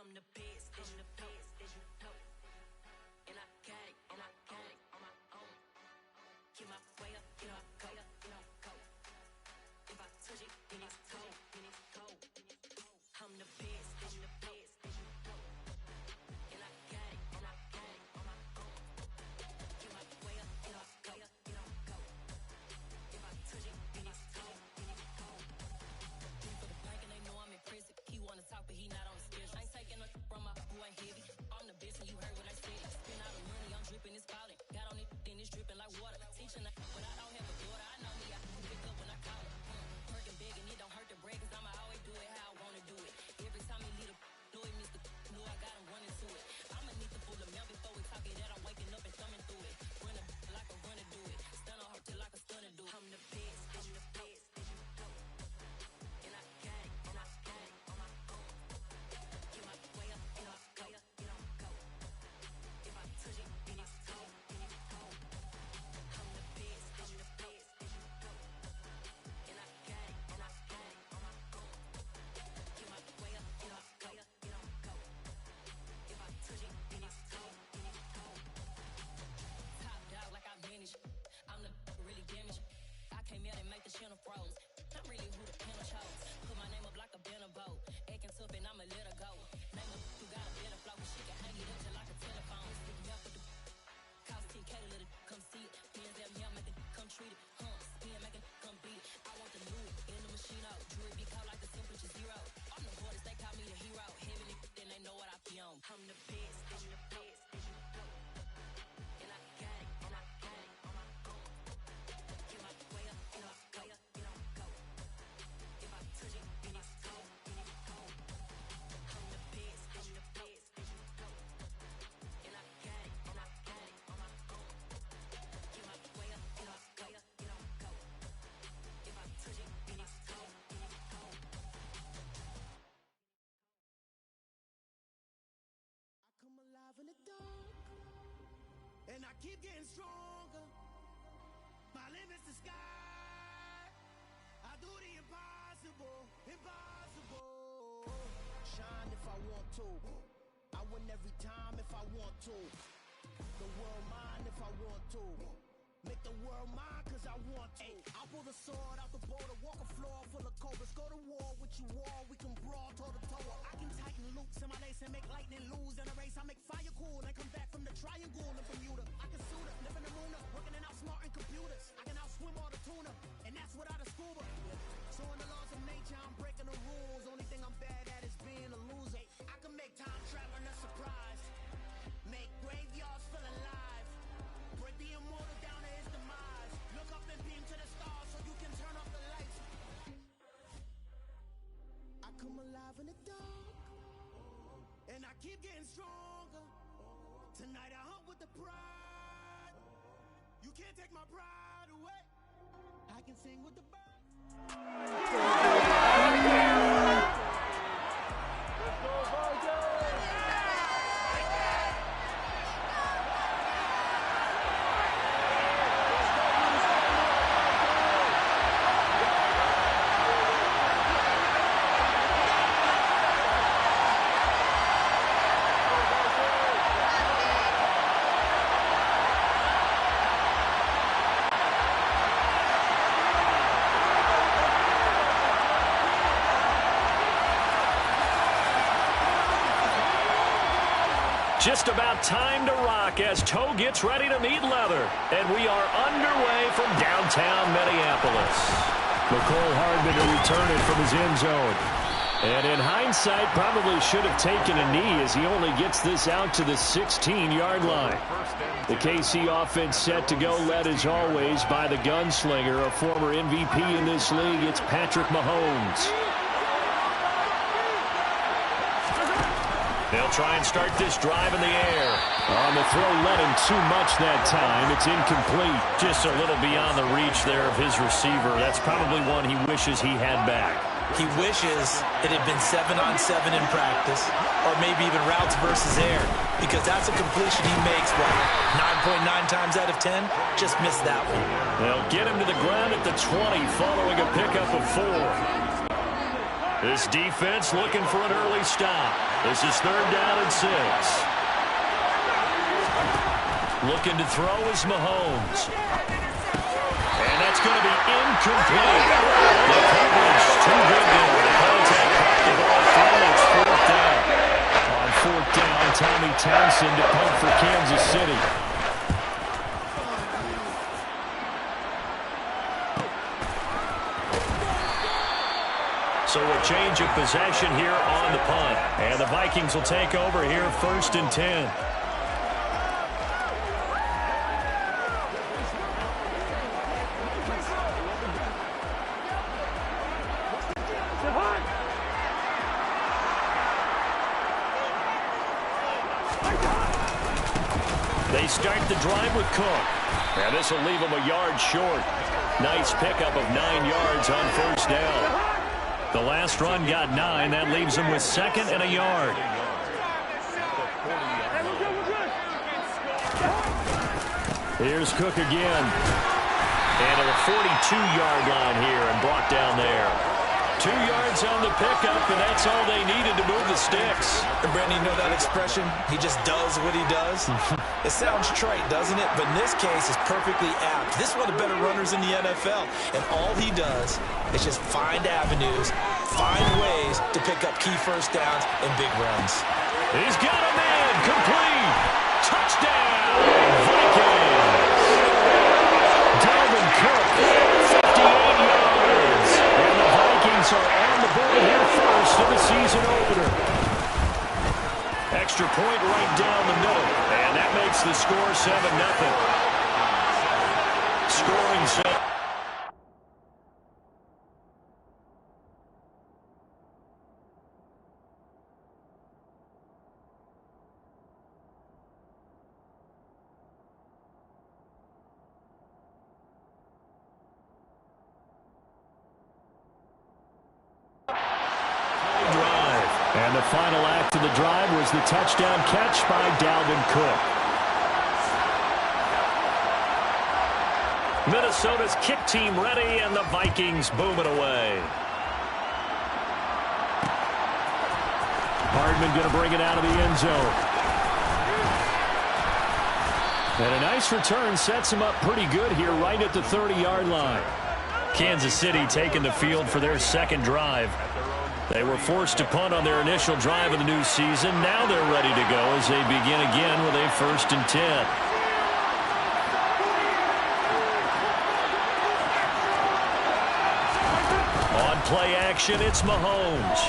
I'm the best, as you know, and I got it on my own. Get my way up, get my go, go. If I touch it, then it's cold, I'm the best, as you know, and I got it on my own. Get my way up, get my go, go. If I touch it, then it's cold, Three for the bank and they know I'm in prison. He wanna talk, but he not on the schedule. I ain't taking nothing from my boy heavy. I'm the best and you heard what I said. Spend all the money, I'm dripping, it's falling. Got on it, then it's dripping like water. Teaching that, but I don't have a daughter. I know me, I can pick up when I call her. Working big and it don't hurt to break, cause I'ma always do it how I wanna do it. Every time he lead a know it, Mr. Know I got him running to it. I'ma need to pull the mail before we talk it that I'm waking up and thumbing through it. Run a like a runner do it. Stun on her till like a stunner do it. I'm the best, and the best, and I got it on my own. Get my way up, get my go, go. If I touch it, then it's cold, I'm the best, and the best, and I got it on my own. Get my way up, get my go, go. If I touch it, then it's cold, Top dog like I manage. I'm the really damaged. I came out and make the channel froze. I'm really who the panel chose. Put my name up like a banner boat. Acting tough and I'ma let her go. Name up who got a better flow. She can hang it up just like a telephone. Sticking out for the cost 10K to let it come see it. Pins that me, I make it come treat it. Spin, make it come beat it. I want the new in the machine out. Jewelry be called like the temperature zero. I'm the hardest, they call me the hero. Heaven then they know what I be on. I'm the best, and the best, and I got it on my own. Get my way up, get my go, go. If I touch it, then it's cold, I'm the best, and the best, and I got it on my own. Get my way up, get my go, go. If I touch it, then it's cold, I come alive in the dark, and I keep getting stronger. My limit's the sky. I do the impossible. Shine if I want to. I win every time if I want to. The world mine if I want to. Make the world mine cause I want to. I'll pull the sword out the border, walk a floor full of cobras. Go to war with you all, we can brawl toe to toe. I can tighten loops in my lace and make lightning lose in a race. I make fire cool and come back from the triangle in Bermuda. I can suit up, live in the moon up, working and outsmarting computers. I can outswim all the tuna, and that's without a scuba. So in the laws of nature, I'm breaking the rules. Only thing I'm bad at is being a loser. I can make time traveling a surprise, make graveyards feel alive, break the immortal down to his demise. Look up and beam to the stars so you can turn off the lights. I come alive in the dark, and I keep getting stronger. Tonight I hunt with the pride. You can't take my pride away. I can sing with the birds. Just about time to rock as Toe gets ready to meet leather. And we are underway from downtown Minneapolis. McCole Hardman to return it from his end zone. And in hindsight, probably should have taken a knee as he only gets this out to the 16-yard line. The KC offense set to go, led as always by the gunslinger, a former MVP in this league. It's Patrick Mahomes. They'll try and start this drive in the air. On the throw, led him too much that time. It's incomplete. Just a little beyond the reach there of his receiver. That's probably one he wishes he had back. He wishes it had been 7-on-7 in practice, or maybe even routes versus air, because that's a completion he makes, 9.9 times out of 10? Just missed that one. They'll get him to the ground at the 20, following a pickup of 4. This defense looking for an early stop. This is 3rd down and 6. Looking to throw is Mahomes. And that's going to be incomplete. The coverage too good there. The contact caught the ball free. It's 4th down. On 4th down, Tommy Townsend to punt for Kansas City. So a change of possession here on the punt. And the Vikings will take over here 1st and 10. They start the drive with Cook. And this will leave them a yard short. Nice pickup of 9 yards on 1st down. The last run got 9. That leaves them with 2nd and a yard. Here's Cook again. And to the 42-yard line here and brought down there. 2 yards on the pickup, and that's all they needed to move the sticks. And Brandon, you know that expression? He just does what he does? It sounds trite, doesn't it? But in this case, it's perfectly apt. This is one of the better runners in the NFL. And all he does is just find avenues, find ways to pick up key 1st downs and big runs. He's got a man. Complete. Touchdown, Vikings. Dalvin Cook, 58 yards. And the Vikings are on the board here first in the season opener. Extra point right down the middle. And that makes the score 7-0. Scoring 7. And the final act of the drive was the touchdown catch by Dalvin Cook. Minnesota's kick team ready, and the Vikings boom it away. Hardman going to bring it out of the end zone. And a nice return sets him up pretty good here right at the 30-yard line. Kansas City taking the field for their 2nd drive. They were forced to punt on their initial drive of the new season. Now they're ready to go as they begin again with a 1st and 10. On play action, it's Mahomes.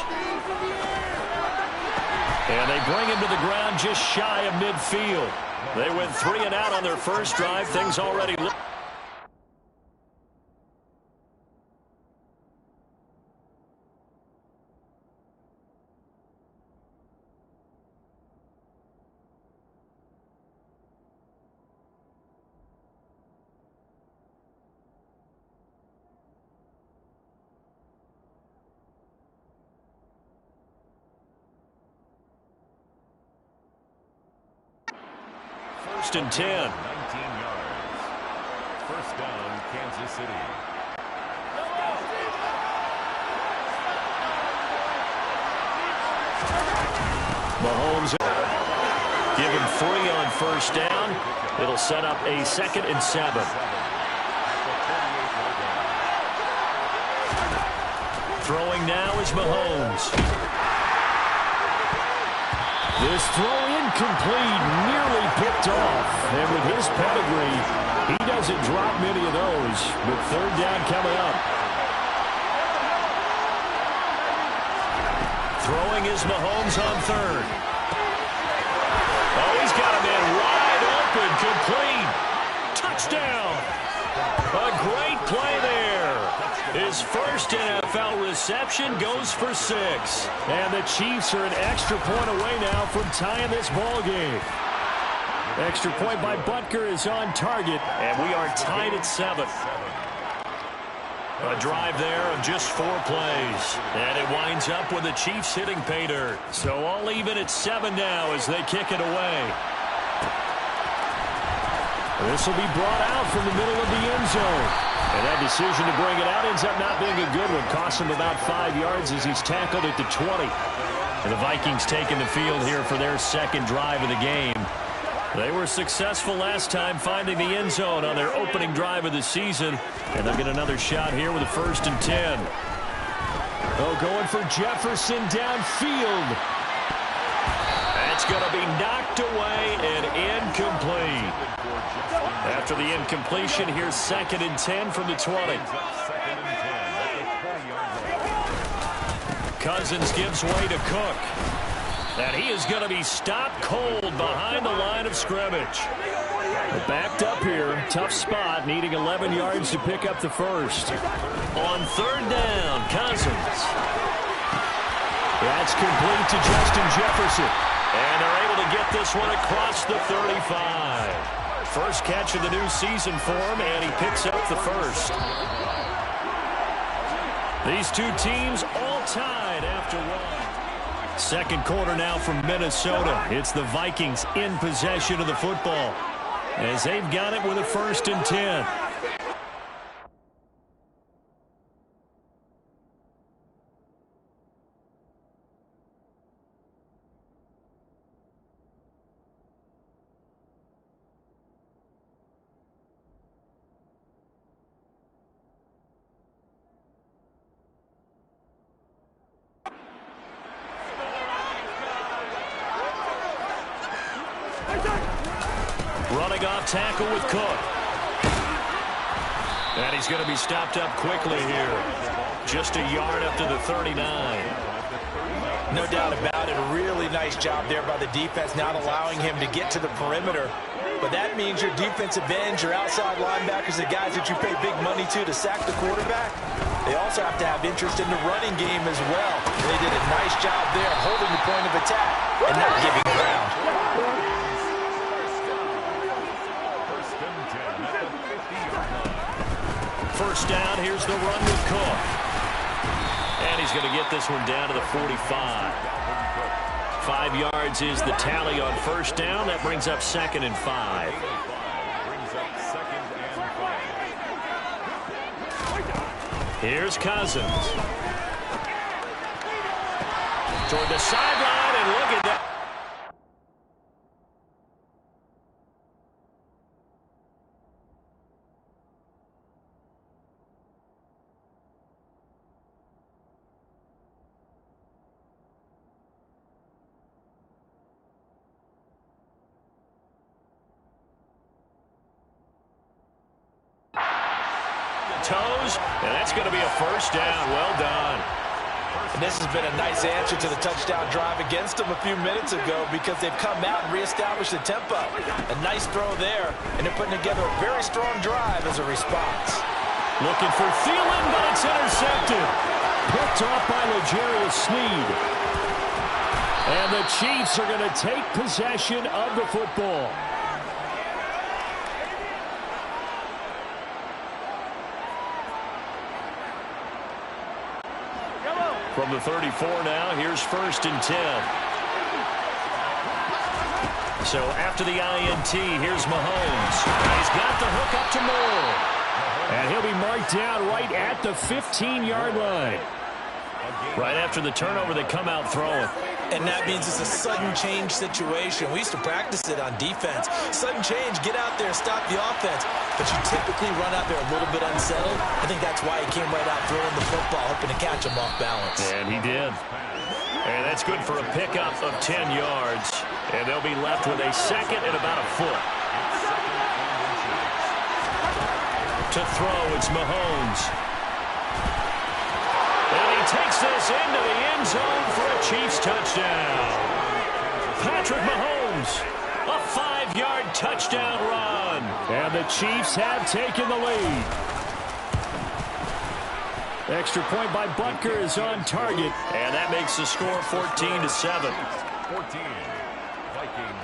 And they bring him to the ground just shy of midfield. They went 3 and out on their first drive. Things already look. First and 10. 19 yards. 1st down, Kansas City. Mahomes give him 3 on 1st down. It'll set up a 2nd and 7. Throwing now is Mahomes. This throw incomplete, nearly picked off. And with his pedigree, he doesn't drop many of those. But 3rd down coming up. Throwing is Mahomes on 3rd. Oh, he's got a man wide open, complete. Touchdown. A great play there. His first NFL reception goes for 6. And the Chiefs are an extra point away now from tying this ball game. Extra point by Butker is on target, and we are tied at 7. A drive there of just 4 plays. And it winds up with the Chiefs hitting pay dirt. So all even at 7 now as they kick it away. This will be brought out from the middle of the end zone. And that decision to bring it out ends up not being a good one. Costs him about 5 yards as he's tackled at the 20. And the Vikings taking the field here for their second drive of the game. They were successful last time finding the end zone on their opening drive of the season. And they'll get another shot here with a 1st and 10. Oh, going for Jefferson downfield. That's going to be knocked away and incomplete. After the incompletion, here's 2nd and 10 from the 20. Cousins gives way to Cook. And he is going to be stopped cold behind the line of scrimmage. Backed up here, tough spot, needing 11 yards to pick up the first. On 3rd down, Cousins. That's complete to Justin Jefferson. And they're able to get this one across the 35. First catch of the new season for him, and he picks up the first. These two teams all tied after one. Second quarter now from Minnesota. It's the Vikings in possession of the football as they've got it with a 1st and 10. Running off tackle with Cook. And he's going to be stopped up quickly here. Just a yard up to the 39. No doubt about it. A really nice job there by the defense, not allowing him to get to the perimeter. But that means your defensive ends, your outside linebackers, the guys that you pay big money to sack the quarterback, they also have to have interest in the running game as well. They did a nice job there holding the point of attack and not giving ground. First down, here's the run with Cook. And he's going to get this one down to the 45. 5 yards is the tally on first down. That brings up 2nd and 5. Here's Cousins. Toward the sideline, and look at that. Toes, and that's going to be a first down. Well done. And this has been a nice answer to the touchdown drive against them a few minutes ago because they've come out and reestablished the tempo. A nice throw there, and they're putting together a very strong drive as a response. Looking for Thielen, but it's intercepted. Picked off by L'Jarius Sneed. And the Chiefs are going to take possession of the football. From the 34 now, here's 1st and 10. So after the INT, here's Mahomes. He's got the hook up to Moore. And he'll be marked down right at the 15-yard line. Right after the turnover, they come out throwing. And that means it's a sudden change situation. We used to practice it on defense. Sudden change, get out there, stop the offense. But you typically run out there a little bit unsettled. I think that's why he came right out throwing the football, hoping to catch him off balance. And he did. And that's good for a pickup of 10 yards. And they'll be left with a 2nd and about a foot. To throw, it's Mahomes. And he takes this into the end zone for a Chiefs touchdown. Patrick Mahomes, a 5-yard touchdown run. And the Chiefs have taken the lead. Extra point by Butker is on target. And that makes the score 14-7.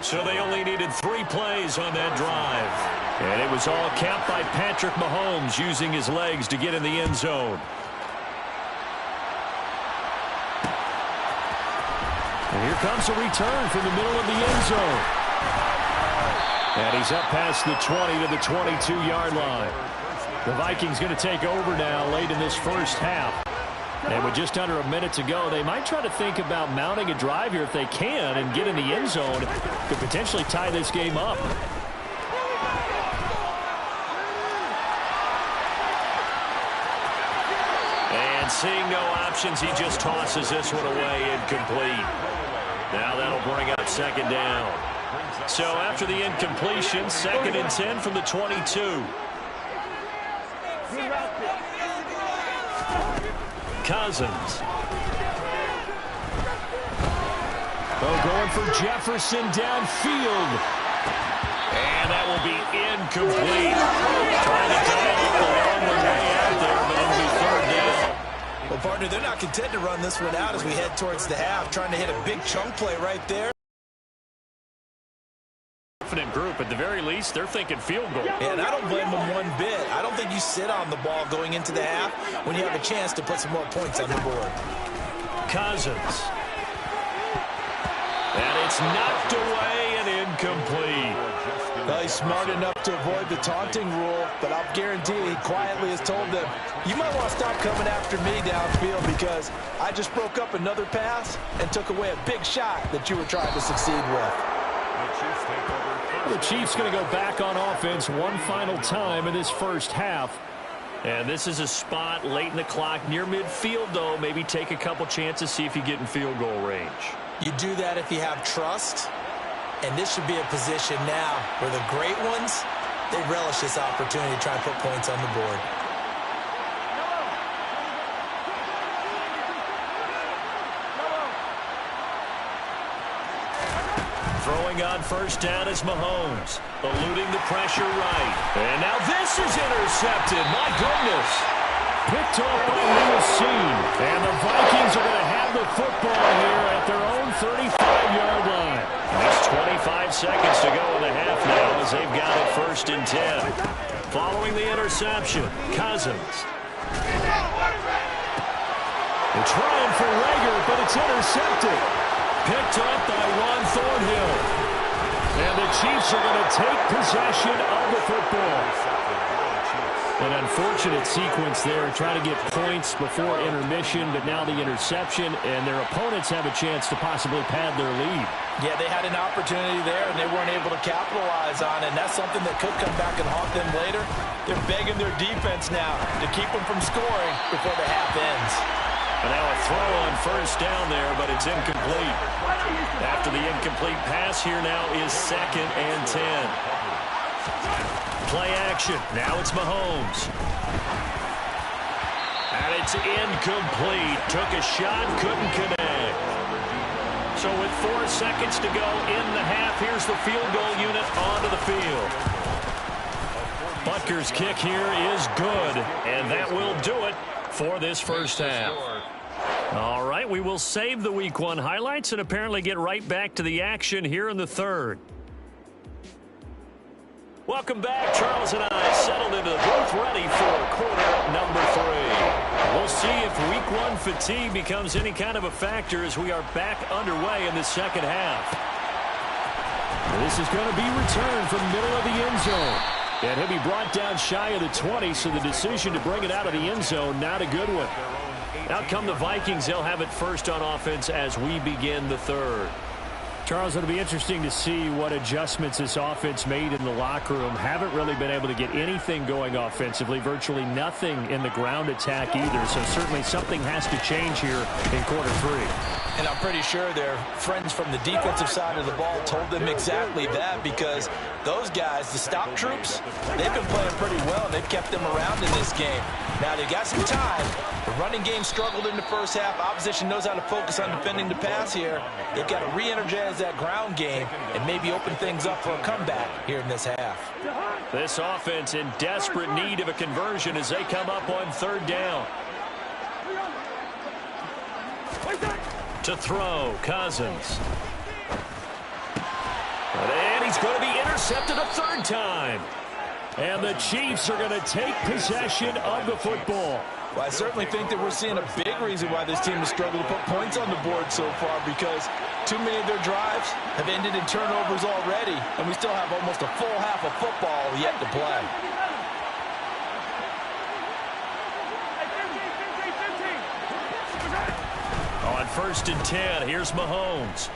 So they only needed 3 plays on that drive. And it was all capped by Patrick Mahomes using his legs to get in the end zone. And here comes a return from the middle of the end zone. And he's up past the 20 to the 22-yard line. The Vikings going to take over now late in this first half. And with just under a minute to go, they might try to think about mounting a drive here if they can and get in the end zone. Could potentially tie this game up. And seeing no options, he just tosses this one away, incomplete. Now that'll bring up second down. So after the incompletion, 2nd and 10 from the 22. Cousins. Oh, going for Jefferson downfield. And that will be incomplete. Trying to dial up the long way out there, but it'll be 3rd down. Well, partner, they're not content to run this one out as we head towards the half, trying to hit a big chunk play right there. Confident group. At the very least, they're thinking field goal. And I don't blame them one bit. I don't think you sit on the ball going into the half when you have a chance to put some more points on the board. Cousins. And it's knocked away and incomplete. Well, he's smart enough to avoid the taunting rule, but I'll guarantee he quietly has told them, you might want to stop coming after me downfield because I just broke up another pass and took away a big shot that you were trying to succeed with. The Chiefs going to go back on offense one final time in this first half. And this is a spot late in the clock near midfield, though. Maybe take a couple chances, see if you get in field goal range. You do that if you have trust. And this should be a position now where the great ones, they relish this opportunity to try and put points on the board. Throwing on first down is Mahomes, eluding the pressure right. And now this is intercepted. My goodness. Picked off by Lewis Seen. And the Vikings are going to have the football here at their own 35-yard line. Just 25 seconds to go in the half now as they've got it 1st and 10. Following the interception, Cousins. They're trying for Rager, but it's intercepted. Picked up by Ron Thornhill. And the Chiefs are going to take possession of the football. An unfortunate sequence there, trying to get points before intermission, but now the interception, and their opponents have a chance to possibly pad their lead. Yeah, they had an opportunity there, and they weren't able to capitalize on it, and that's something that could come back and haunt them later. They're begging their defense now to keep them from scoring before the half ends. And now a throw on first down there, but it's incomplete. After the incomplete pass, here now is 2nd and 10. Play action. Now it's Mahomes. And it's incomplete. Took a shot, couldn't connect. So with 4 seconds to go in the half, here's the field goal unit onto the field. Butker's kick here is good, and that will do it for this first half. All right, we will save the Week 1 highlights and apparently get right back to the action here in the 3rd. Welcome back. Charles and I settled into the booth ready for quarter number 3. We'll see if Week 1 fatigue becomes any kind of a factor as we are back underway in the second half. This is going to be returned from middle of the end zone. And he'll be brought down shy of the 20, so the decision to bring it out of the end zone, not a good one. Out come the Vikings. They'll have it first on offense as we begin the 3rd. Charles, it'll be interesting to see what adjustments this offense made in the locker room. Haven't really been able to get anything going offensively, virtually nothing in the ground attack either. So certainly something has to change here in quarter 3. And I'm pretty sure their friends from the defensive side of the ball told them exactly that, because those guys, the stop troops, they've been playing pretty well. They've kept them around in this game. Now, they got some time. The running game struggled in the first half. Opposition knows how to focus on defending the pass here. They've got to re-energize that ground game and maybe open things up for a comeback here in this half. This offense in desperate need of a conversion as they come up on 3rd down. To throw, Cousins. And he's going to be intercepted a 3rd time. And the Chiefs are going to take possession of the football. Well, I certainly think that we're seeing a big reason why this team has struggled to put points on the board so far, because too many of their drives have ended in turnovers already, and we still have almost a full half of football yet to play. 1st and 10. Here's Mahomes.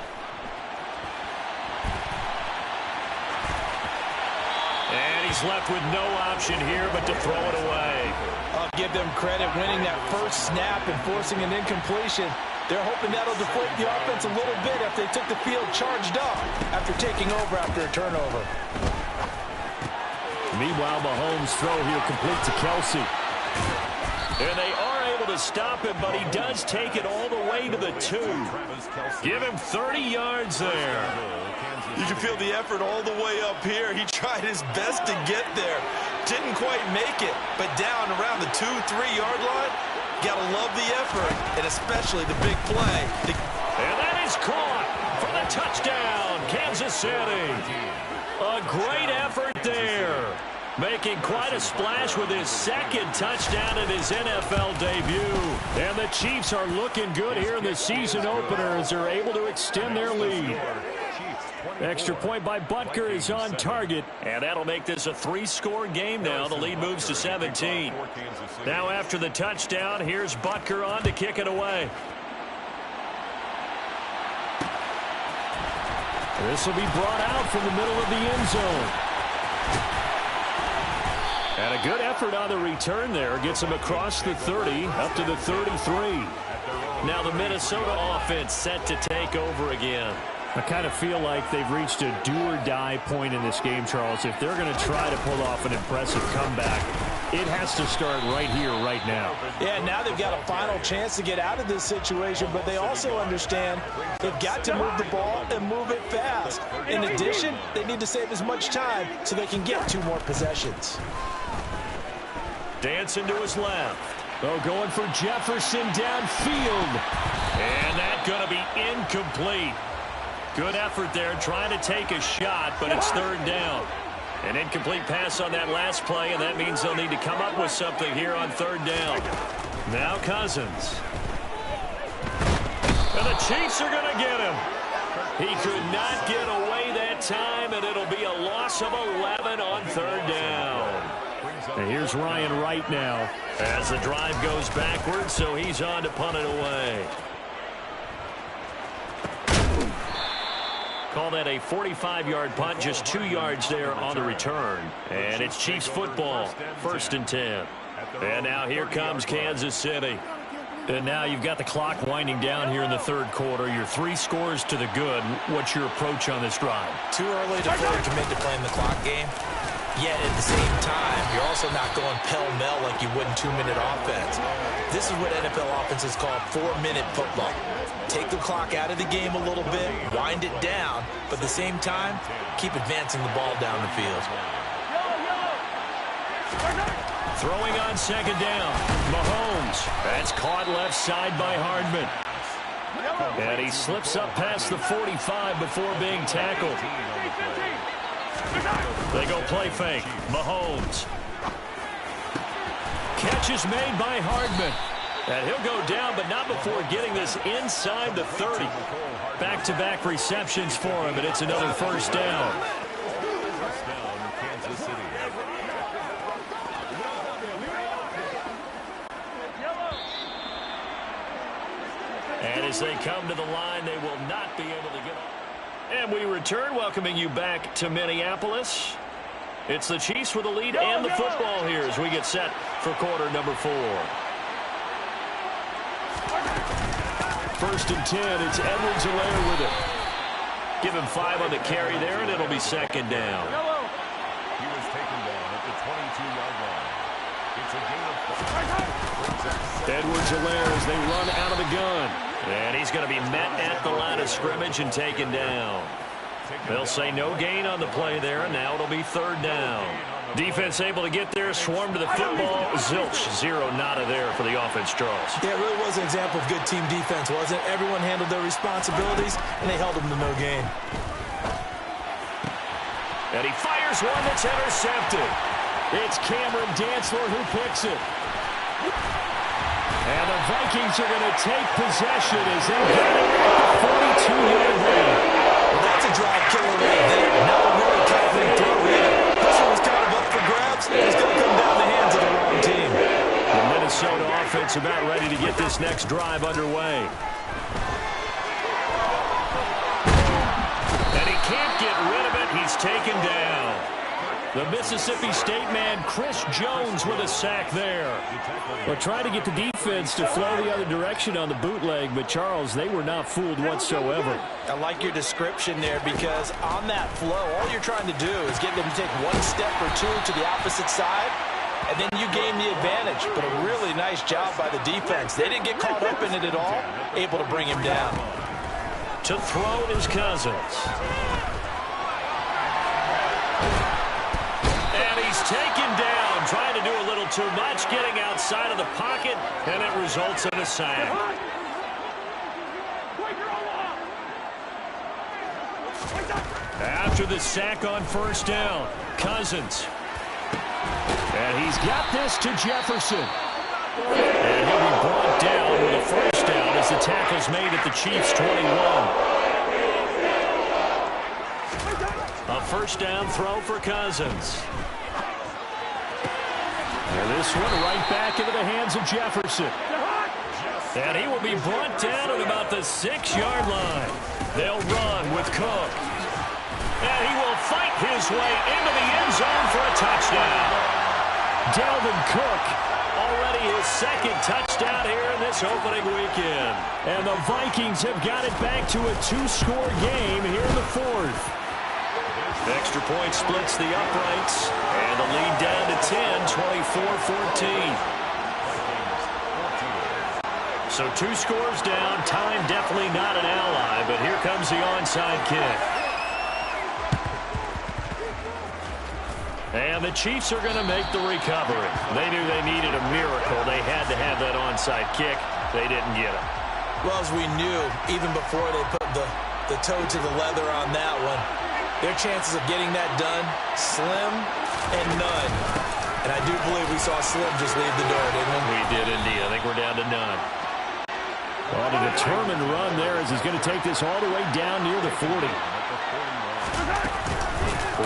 And he's left with no option here but to throw it away. I'll give them credit winning that first snap and forcing an incompletion. They're hoping that'll deflate the offense a little bit after they took the field charged up after taking over after a turnover. Meanwhile, Mahomes' throw here complete to Kelsey. And they are able to stop him, but he does take it all the way to the 2. Give him 30 yards there. You can feel the effort all the way up here. He tried his best to get there. Didn't quite make it, but down around the 2-3-yard line, gotta love the effort, and especially the big play. And that is caught for the touchdown, Kansas City. A great effort there. Making quite a splash with his 2nd touchdown in his NFL debut. And the Chiefs are looking good here in the season opener as they're able to extend their lead. Extra point by Butker is on target, and that'll make this a 3-score game now. The lead moves to 17. Now after the touchdown, here's Butker on to kick it away. This will be brought out from the middle of the end zone. And a good effort on the return there. Gets him across the 30, up to the 33. Now the Minnesota offense set to take over again. I kind of feel like they've reached a do-or-die point in this game, Charles. If they're going to try to pull off an impressive comeback, it has to start right here, right now. Yeah, now they've got a final chance to get out of this situation, but they also understand they've got to move the ball and move it fast. In addition, they need to save as much time so they can get 2 more possessions. Dancing to his left. Oh, going for Jefferson downfield. And that's going to be incomplete. Good effort there, trying to take a shot, but it's 3rd down. An incomplete pass on that last play, and that means they'll need to come up with something here on 3rd down. Now Cousins. And the Chiefs are going to get him. He could not get away that time, and it'll be a loss of 11 on 3rd down. And here's Ryan Wright now as the drive goes backwards, so he's on to punt it away. Call that a 45-yard punt, just 2 yards there on the return. And it's Chiefs football, 1st and 10. And now here comes Kansas City. And now you've got the clock winding down here in the 3rd quarter. You're 3 scores to the good. What's your approach on this drive? Too early to fully commit to playing the clock game. Yet at the same time, you're also not going pell-mell like you would in 2-minute offense. This is what NFL offenses call 4-minute football. Take the clock out of the game a little bit, wind it down, but at the same time, keep advancing the ball down the field. Throwing on 2nd down, Mahomes. That's caught left side by Hardman. And he slips up past the 45 before being tackled. They go play fake. Mahomes. Catch is made by Hardman. And he'll go down, but not before getting this inside the 30. Back-to-back receptions for him, and it's another 1st down. And as they come to the line, they will not be able to get up. And we return, welcoming you back to Minneapolis. It's the Chiefs with the lead and the football here as we get set for quarter number 4. 1st and 10, it's Edwards-Helaire with it. Give him 5 on the carry there, and it'll be 2nd down. He was taken down at the 22-yard line. It's a gain of 4. Edwards-Helaire as they run out of the gun. And he's going to be met at the line of scrimmage and taken down. They'll say no gain on the play there, and now it'll be 3rd down. Defense able to get there, swarm to the football. Zilch, 0 nada there for the offense, Charles. Yeah, it really was an example of good team defense, wasn't it? Everyone handled their responsibilities, and they held them to no gain. And he fires one that's intercepted. It's Cameron Dantzler who picks it. And the Vikings are going to take possession as they get it at the 42-yard line. Well, that's a drive killer right there. Not a really confident throw either. This one was kind of up for grabs. It's going to come down the hands of the wrong team. The Minnesota offense about ready to get this next drive underway. he's taken down. The Mississippi State man, Chris Jones, with a sack there. Well, trying to get the defense to flow the other direction on the bootleg, but, Charles, they were not fooled whatsoever. I like your description there because on that flow, all you're trying to do is get them to take one step or two to the opposite side, and then you gain the advantage. But a really nice job by the defense. They didn't get caught up in it at all, able to bring him down. To throw is Cousins. And he's taken down, trying to do a little too much, getting outside of the pocket, and it results in a sack. After the sack on first down, Cousins. And he's got this to Jefferson. And he'll be brought down with a first down as the tackle's made at the Chiefs' 21. A first down throw for Cousins. And this one right back into the hands of Jefferson. And he will be brought down at about the 6-yard line. They'll run with Cook. And he will fight his way into the end zone for a touchdown. Dalvin Cook, already his second touchdown here in this opening weekend. And the Vikings have got it back to a 2-score game here in the fourth. Extra point splits the uprights, and the lead down to 10, 24-14. So 2 scores down, time definitely not an ally, but here comes the onside kick. And the Chiefs are going to make the recovery. They knew they needed a miracle. They had to have that onside kick. They didn't get it. Well, as we knew, even before they put the toe to the leather on that one, their chances of getting that done, slim and none. And I do believe we saw Slim just leave the door, didn't we? We did indeed. I think we're down to none. Well, a determined run there as he's going to take this all the way down near the 40.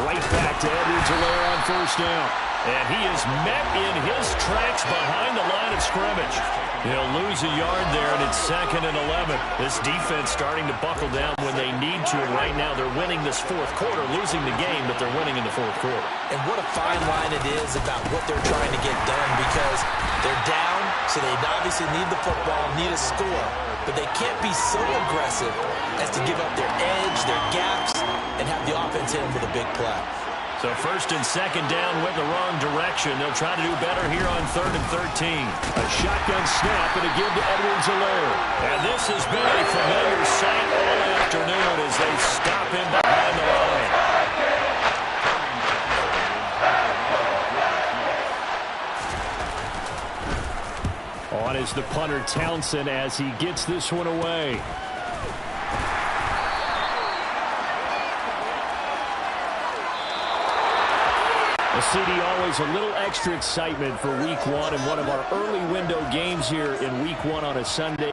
Right back to Edwards-Helaire on first down. And he is met in his tracks behind the line of scrimmage. He'll lose a yard there, and it's 2nd and 11. This defense starting to buckle down when they need to, and right now they're winning this fourth quarter, losing the game, but they're winning in the fourth quarter. And what a fine line it is about what they're trying to get done, because they're down, so they obviously need the football, need a score, but they can't be so aggressive as to give up their edge, their gaps, and have the offense hit them with a big play. So 1st and 2nd down went the wrong direction. They'll try to do better here on 3rd and 13. A shotgun snap and a give to Edwards-Helaire. And this has been a familiar sight all afternoon as they stop him behind the line. On is the punter Townsend as he gets this one away. CD, always a little extra excitement for Week 1 and one of our early window games here in Week 1 on a Sunday.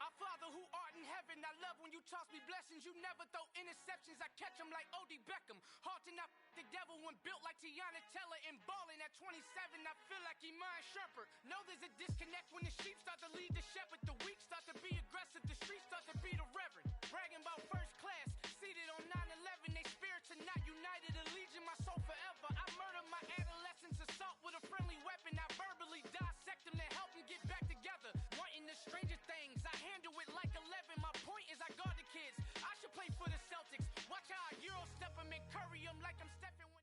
Our Father who art in heaven, I love when you toss me blessings. You never throw interceptions, I catch them like O.D. Beckham. Hard to not the devil when built like Tiana Teller and balling at 27. I feel like Iman Shumpert. Know there's a disconnect when the sheep start to lead the shepherd. The weak start to be aggressive, the streets start to be the reverend. Bragging about first class, seated on 9/11. They spirits are not united, a legion, my soul forever. I murder my adolescence, assault with a friendly weapon. I verbally dissect them to help them get back together. Wanting the stranger things, I handle it like 11. My point is I guard the kids. I should play for the Celtics. Watch how I Euro step them and curry them like I'm stepping when...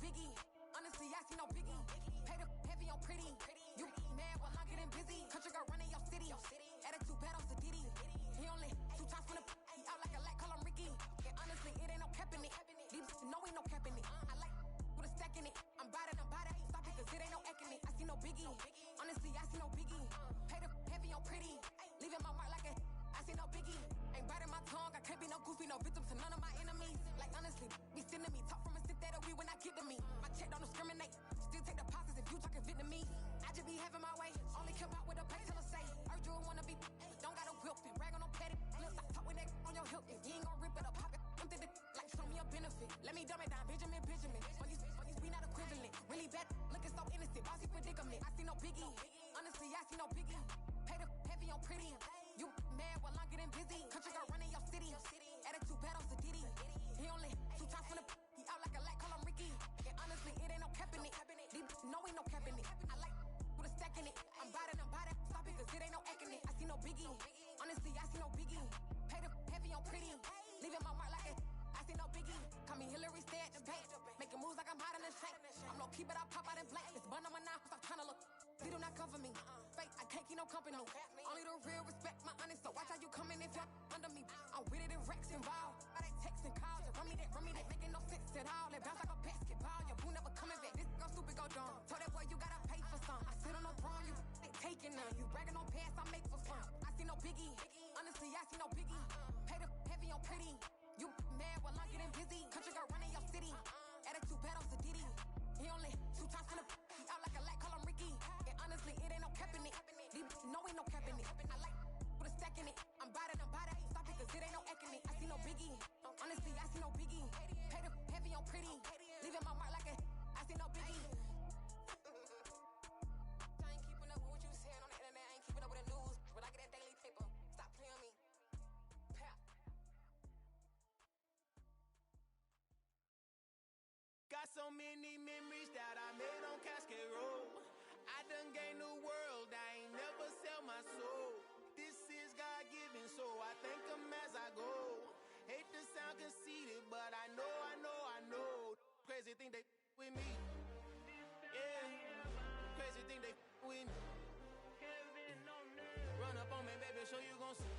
biggie. Honestly, I see no biggie. Pay the heavy on pretty. You mad while I'm getting busy. Country girl running your city. Attitude bad on Sadiddy. He only 2 times from the he out like a light, call him Ricky. And honestly, it ain't no cap in it. These know ain't no cap in it. I like with a stack in it. I'm bout it. Stop it, cause it ain't no acting it. I see no biggie. Honestly, I see no biggie. Pay the heavy on pretty. Leaving my mark like a I see no biggie. Ain't biting my tongue. I can't be no goofy, no victim to none of my enemies. Like honestly, be sending me talk from a sip that we when I get to me. My check don't discriminate. Still take deposits if you talking Vietnamese. I just be having my way. Only come out with a pay till I say. Urge you wanna be. Don't got a whip and brag on no petty. Let's stop talk with that on your hip. If you ain't gon' rip it up, pop it. I'm thinking like show me a benefit. Let me dumb it down, Benjamin. We not equivalent. Really bad, looking so innocent. Bossy predicament. I see no biggie. Honestly, I see no biggie. Pay the heavy on pretty. You mad while I'm getting busy. Country girl running your city. Attitude bad on Sadiddy. He only 2 times from the he out like a light, call him Ricky. And honestly, it ain't no cap in it. These know ain't no cap in it. I like with a stack in it. I'm bout it. Stop it, cause it ain't no acting it. I see no biggie. Honestly, I see no biggie. Pay the heavy on pretty. Leaving my mark like a I see no biggie. Call me Hillary, stay at the bank. Making moves like I'm hot in the shank. I'm low key, but I pop out in black. It's bun on my knife, stop trying to look. They do not come for me. Fake, I can't keep no company. Only the real respect my honest. So watch how you coming if you're under me. I'm with it in Rex involved. I they text and calls. Run me that. Making no sense at all. It bounce like a basketball. Your boo never coming back. This go stupid, go dumb. Told that boy you gotta pay for some. I sit on no throne, you ain't taking none. You bragging on pants, I make for fun. I see no biggie. Honestly, I see no biggie. Pay the heavy on pretty. You mad while I'm getting busy. Country girl running your city. Attitude bad on Sadiddy. He only 2 times from the he out like a light, call him Ricky. And honestly, it ain't no cap in it. These know ain't no cap in it. I like with a stack in it. I'm bout it. Stop it, cause it ain't no acting it. I see no biggie. Honestly, I see no biggie. Pay the heavy on pretty. Leaving my mark like a I see no biggie. I ain't keeping up with what you saying on the internet. I ain't keeping up with the news. But I get that daily paper. Stop playing me. Pap. Got so many memories that I made on Cascade Road. I done gained the world, I ain't never sell my soul. This is God-given, so I thank him as I go. Hate to sound conceited, but I know. Crazy thing they with me. Yeah, crazy thing they with me. Run up on me, baby, so you gon' see.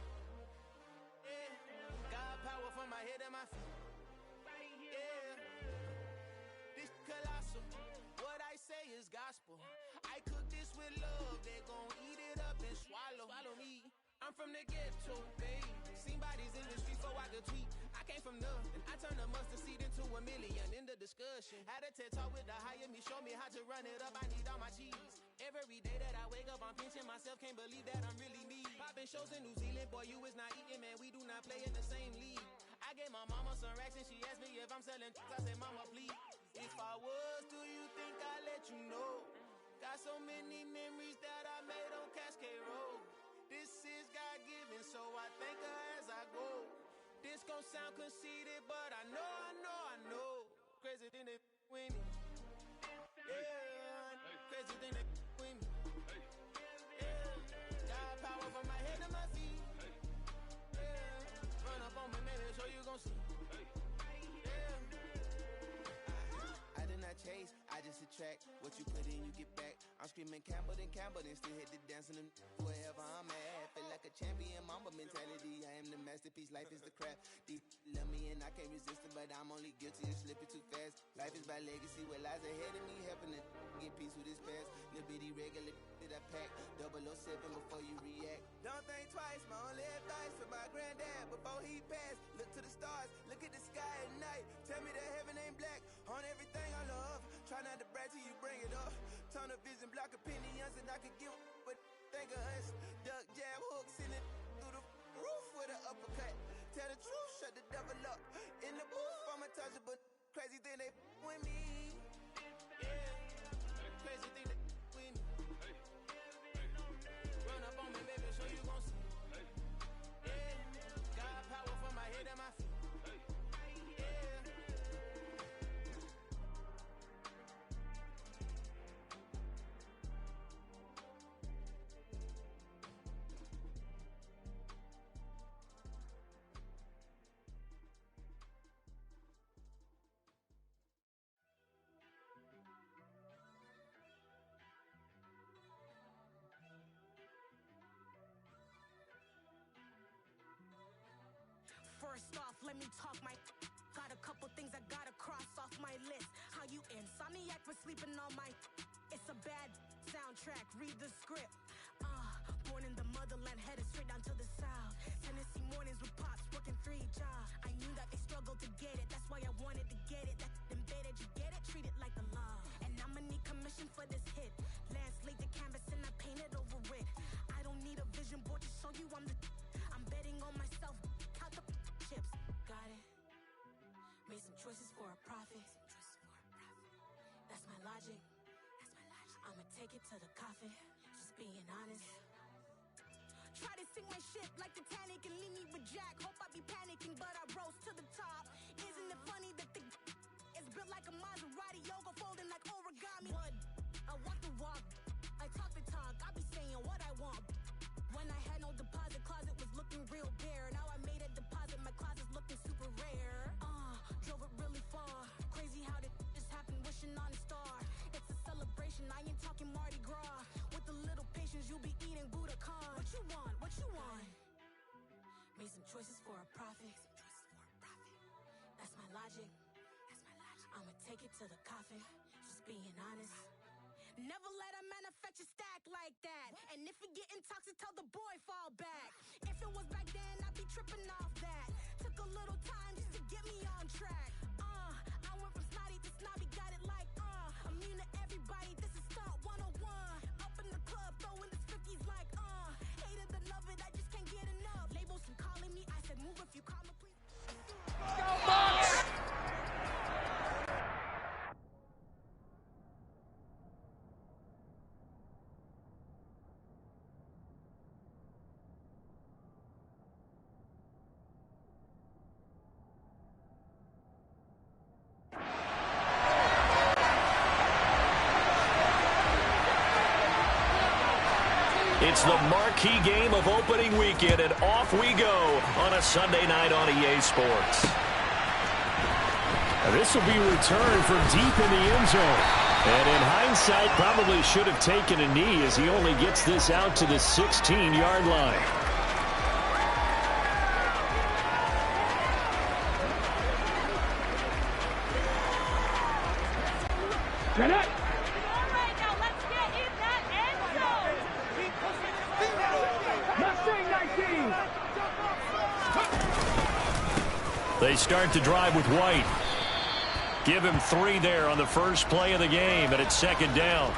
Yeah, God power from my head and my feet. Yeah. This colossal, what I say is gospel. I cook this with love, they gon' eat it up and swallow me. I'm from the ghetto, babe. Seen bodies in the streets before I could tweet. I came from nothing, I turned a mustard seed into a million in the discussion. Had a TED talk with the higher me, show me how to run it up, I need all my cheese. Every day that I wake up, I'm pinching myself, can't believe that I'm really me. Popping shows in New Zealand, boy, you is not eating, man, we do not play in the same league. I gave my mama some racks and she asked me if I'm selling I said, mama, please. If I was, do you think I'd let you know? Got so many memories that I made on Cascade Road. This is God-given, so I thank her as I go. This gon' sound conceited, but I know. Crazy thing they with me. Yeah, crazy thing they with me. Yeah, God power from my head to my feet. Yeah, run up on me, maybe so you gon' see. I did not chase, I just attract. What you put in, you get back. I'm screaming Campbell, then still hit the dancing and wherever I'm at. Feel like a champion, mamba mentality. I am the masterpiece, life is the crap. Deep love me and I can't resist it, but I'm only guilty of slipping too fast. Life is by legacy, what lies ahead of me, helping to get peace with this past. Little bitty regular that I pack, 007 before you react. Don't think twice, my only advice for my granddad before he passed. Look to the stars, look at the sky at night. Tell me that heaven ain't black, on everything I love. Try not to brag till you bring it up. Tunnel vision, block opinions, and I could give but think of us. Duck, jab, hooks in it through the roof with an uppercut. Tell the truth, shut the devil up. In the booth, I'm untouchable. Crazy thing they with me. Yeah, crazy thing they with me. Run up on me, baby, so you gon' see. Yeah, God power from my head and my feet. me talk my. Got a couple things I gotta cross off my list. How you insomniac for sleeping on my. It's a bad soundtrack. Read the script. Born in the motherland, headed straight down to the south. Tennessee mornings with pops, working 3 jobs. I knew that they struggled to get it. That's why I wanted to get it. That embedded, you get it? Treat it like a law. And I'ma need commission for this hit. Lance laid the canvas and I painted over it. I don't need a vision board to show you I'm the. I'm betting on myself. Count the chips. Got it. Made some choices for a profit. That's my logic. I'ma take it to the coffin. Just being honest. Try to sing my shit like Titanic and leave me with Jack. Hope I be panicking, but I rose to the top. Isn't it funny that the is built like a Maserati, yoga folding like origami? What? I walk the walk, I talk the talk. I be saying what I want. When I had no deposit, closet was looking real bare. Now I made a deposit, my closet's looking super rare. Drove it really far. Crazy how did this happen? Wishing on a star. It's a celebration. I ain't talking Mardi Gras. With a little patience, you'll be eating Budokan. What you want? What you want? Made some choices for a profit. That's my logic. I'ma take it to the coffin. Just being honest. Never let a manufacture stack like that. And if it getting toxic, tell the boy fall back. If it was back then, I'd be tripping off that. Took a little time just to get me on track. I went from snotty to snobby, got it like immune to everybody, this is Stunt 101. Up in the club, throwing the 50s like hate it or love it, I just can't get enough. Labels keep calling me, I said move if you call me, please. Go Bucks! It's the marquee game of opening weekend, and off we go on a Sunday night on EA Sports. This will be returned from deep in the end zone. And in hindsight, probably should have taken a knee as he only gets this out to the 16-yard line. They start to drive with White. Give him 3 there on the first play of the game, and it's second down.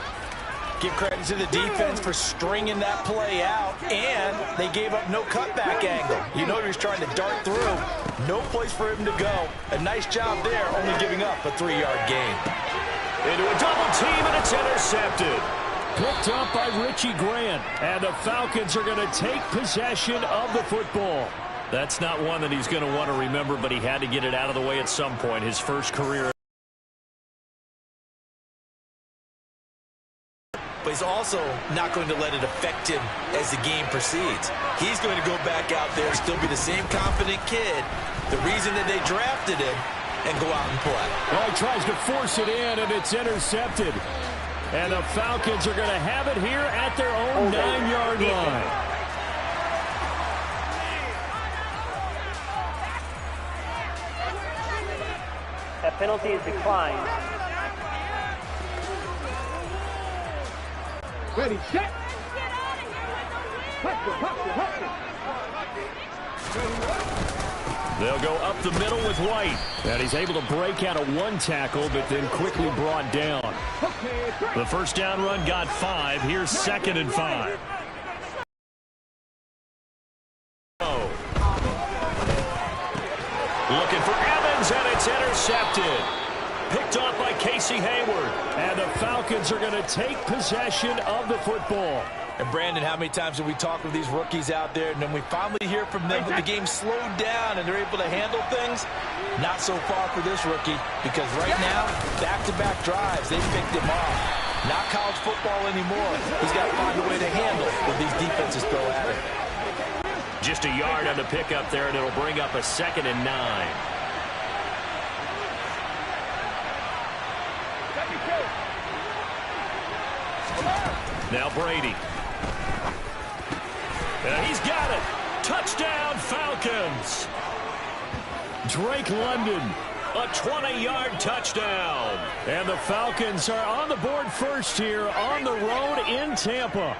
Give credit to the defense for stringing that play out, and they gave up no cutback angle. You know he was trying to dart through. No place for him to go. A nice job there, only giving up a 3-yard gain. Into a double team, and it's intercepted. Picked up by Richie Grant, and the Falcons are going to take possession of the football. That's not one that he's going to want to remember, but he had to get it out of the way at some point. His first career. But he's also not going to let it affect him as the game proceeds. He's going to go back out there, still be the same confident kid, the reason that they drafted him, and go out and play. Well, he tries to force it in, and it's intercepted. And the Falcons are going to have it here at their own 9-yard line. That penalty is declined. Ready, set. They'll go up the middle with White. And he's able to break out of 1 tackle, but then quickly brought down. The first down run got 5. Here's 2nd and 5. Looking for Evans, and it's intercepted. Picked off by Casey Hayward. And the Falcons are going to take possession of the football. And Brandon, how many times have we talked with these rookies out there, and then we finally hear from them that the game slowed down and they're able to handle things? Not so far for this rookie, because right now, back-to-back drives, they picked him off. Not college football anymore. He's got to find a way to handle what these defenses throw at him. Just a yard on the pickup there, and it'll bring up a 2nd and 9. Now Brady. And he's got it. Touchdown, Falcons. Drake London. A 20-yard touchdown. And the Falcons are on the board first here on the road in Tampa.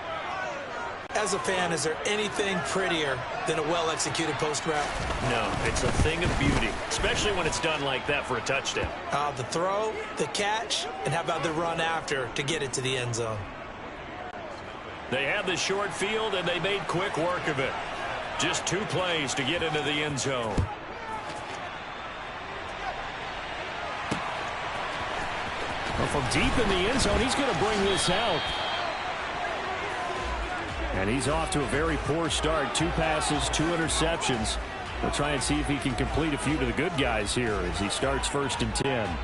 As a fan, is there anything prettier than a well-executed post route? No, it's a thing of beauty, especially when it's done like that for a touchdown. The throw, the catch, and how about the run after to get it to the end zone? They had the short field, and they made quick work of it. Just 2 plays to get into the end zone. Well, from deep in the end zone, he's going to bring this out. And he's off to a very poor start. 2 passes, 2 interceptions. We'll try and see if he can complete a few to the good guys here as he starts 1st and 10.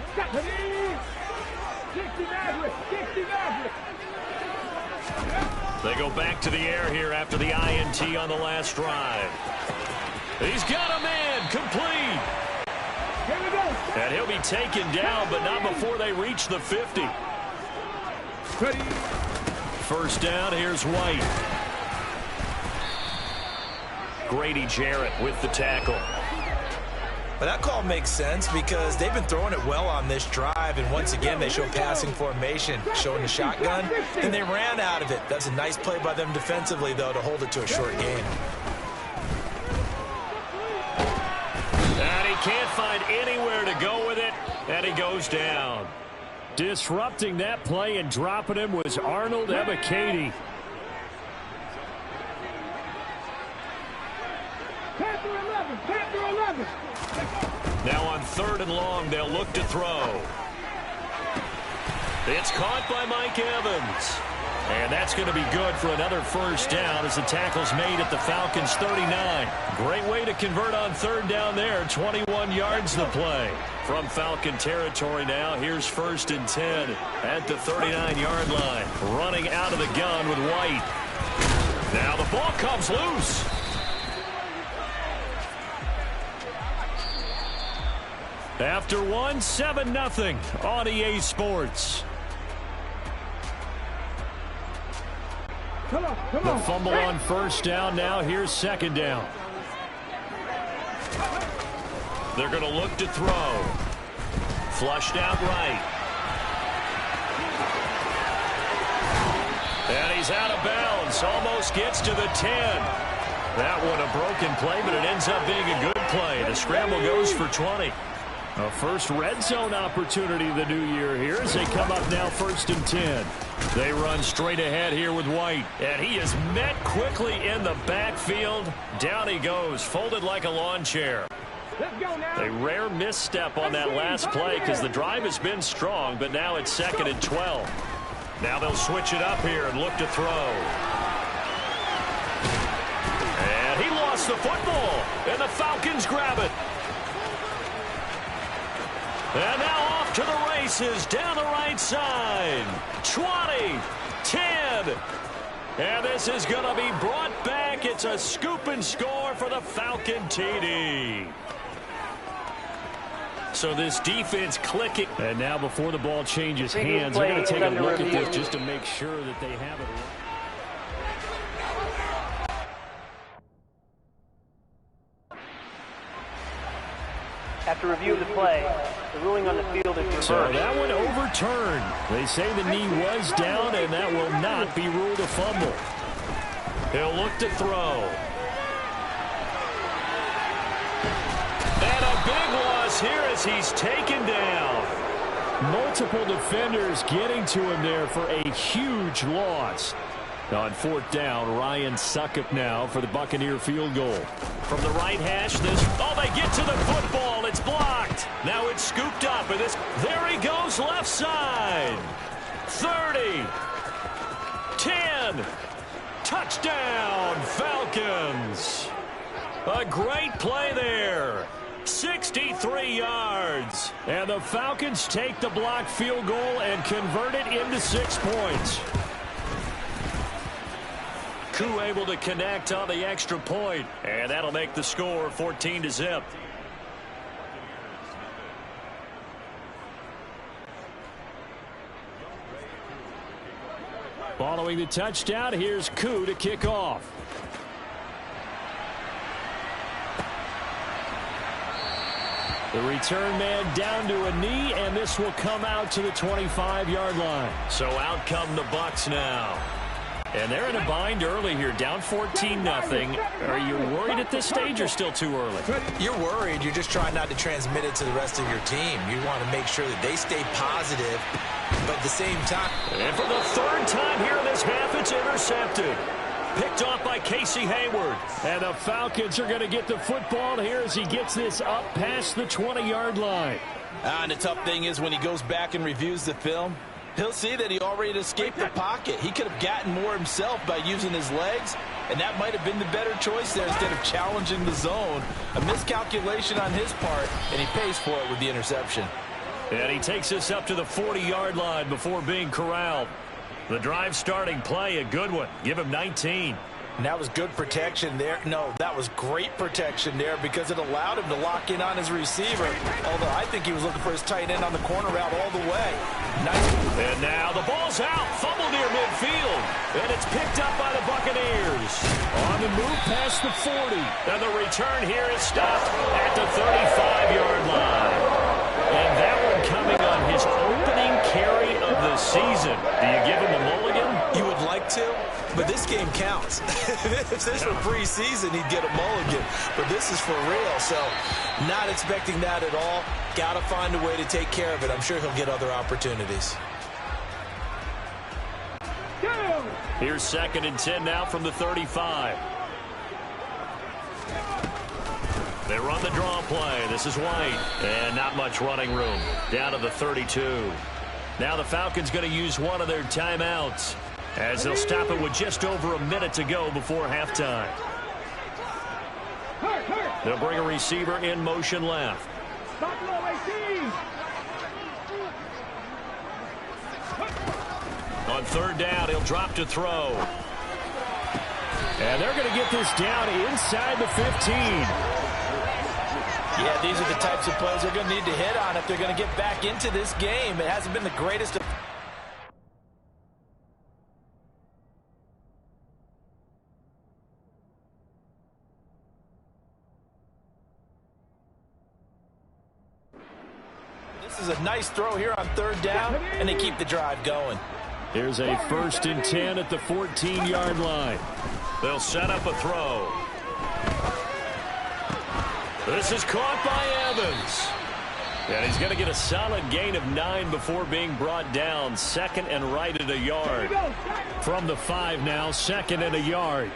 They go back to the air here after the INT on the last drive. He's got a man complete. Here we go. And he'll be taken down, but not before they reach the 50. Ready. 1st down, here's White. Grady Jarrett with the tackle. But that call makes sense because they've been throwing it well on this drive, and once again they show passing formation, showing the shotgun, and they ran out of it. That's a nice play by them defensively, though, to hold it to a short gain. And he can't find anywhere to go with it, and he goes down. Disrupting that play and dropping him was Arnold Ebiketie. Panther 11. Now on 3rd and long, they'll look to throw. It's caught by Mike Evans. And that's going to be good for another 1st down as the tackle's made at the Falcons' 39. Great way to convert on 3rd down there. 21 yards the play. From Falcon territory now, here's 1st and 10 at the 39-yard line. Running out of the gun with White. Now the ball comes loose. After 1, 7-0 on EA Sports. Come on. The fumble on 1st down now. Here's 2nd down. They're going to look to throw. Flushed out right. And he's out of bounds. Almost gets to the 10. That one a broken play, but it ends up being a good play. The scramble goes for 20. A first red zone opportunity the new year here as they come up now 1st and 10. They run straight ahead here with White. And he is met quickly in the backfield. Down he goes, folded like a lawn chair. Let's go now. A rare misstep on that last play because the drive has been strong, but now it's 2nd and 12. Now they'll switch it up here and look to throw. And he lost the football, and the Falcons grab it. And now off to the races down the right side. 20, 10. And this is going to be brought back. It's a scoop and score for the Falcon TD. So this defense clicking. And now before the ball changes hands, they're going to take a look at this just to make sure that they have it. After review of the play, the ruling on the field is reversed. So that one overturned. They say the knee was down, and that will not be ruled a fumble. He'll look to throw. And a big loss here as he's taken down. Multiple defenders getting to him there for a huge loss. On 4th down, Ryan Succop now for the Buccaneer field goal. From the right hash, they get to the football. It's blocked. Now it's scooped up. And there he goes left side. 30. 10. Touchdown, Falcons. A great play there. 63 yards. And the Falcons take the blocked field goal and convert it into 6 points. Koo able to connect on the extra point, and that'll make the score 14-0. Following the touchdown, here's Koo to kick off. The return man down to a knee, and this will come out to the 25-yard line. So out come the Bucs now. And they're in a bind early here, down 14-0. Are you worried at this stage or still too early? You're worried. You're just trying not to transmit it to the rest of your team. You want to make sure that they stay positive, but at the same time. And for the third time here in this half, it's intercepted. Picked off by Casey Hayward. And the Falcons are going to get the football here as he gets this up past the 20-yard line. And the tough thing is when he goes back and reviews the film, he'll see that he already escaped the pocket. He could have gotten more himself by using his legs, and that might have been the better choice there instead of challenging the zone. A miscalculation on his part, and he pays for it with the interception. And he takes us up to the 40-yard line before being corralled. The drive starting play, a good one. Give him 19. And that was good protection there. No, that was great protection there because it allowed him to lock in on his receiver. Although I think he was looking for his tight end on the corner route all the way. Nice. And now the ball's out. Fumble near midfield. And it's picked up by the Buccaneers. On the move past the 40. And the return here is stopped at the 35-yard line. And that one coming on his opening carry of the season. Do you give him a mulligan? You would like to, but this game counts. If this were preseason, he'd get a mulligan. But this is for real, so not expecting that at all. Got to find a way to take care of it. I'm sure he'll get other opportunities. Here's 2nd and 10 now from the 35. They run the draw play. This is White. And not much running room. Down to the 32. Now the Falcons going to use one of their timeouts as they'll stop it with just over a minute to go before halftime. They'll bring a receiver in motion left. On 3rd down, he'll drop to throw. And they're going to get this down inside the 15. Yeah, these are the types of plays they're going to need to hit on if they're going to get back into this game. It hasn't been the greatest of... This is a nice throw here on 3rd down, and they keep the drive going. Here's a 1st and 10 at the 14-yard line. They'll set up a throw. This is caught by Evans. And he's going to get a solid gain of 9 before being brought down. 2nd and right at a yard. From the 5 now, 2nd and a yard.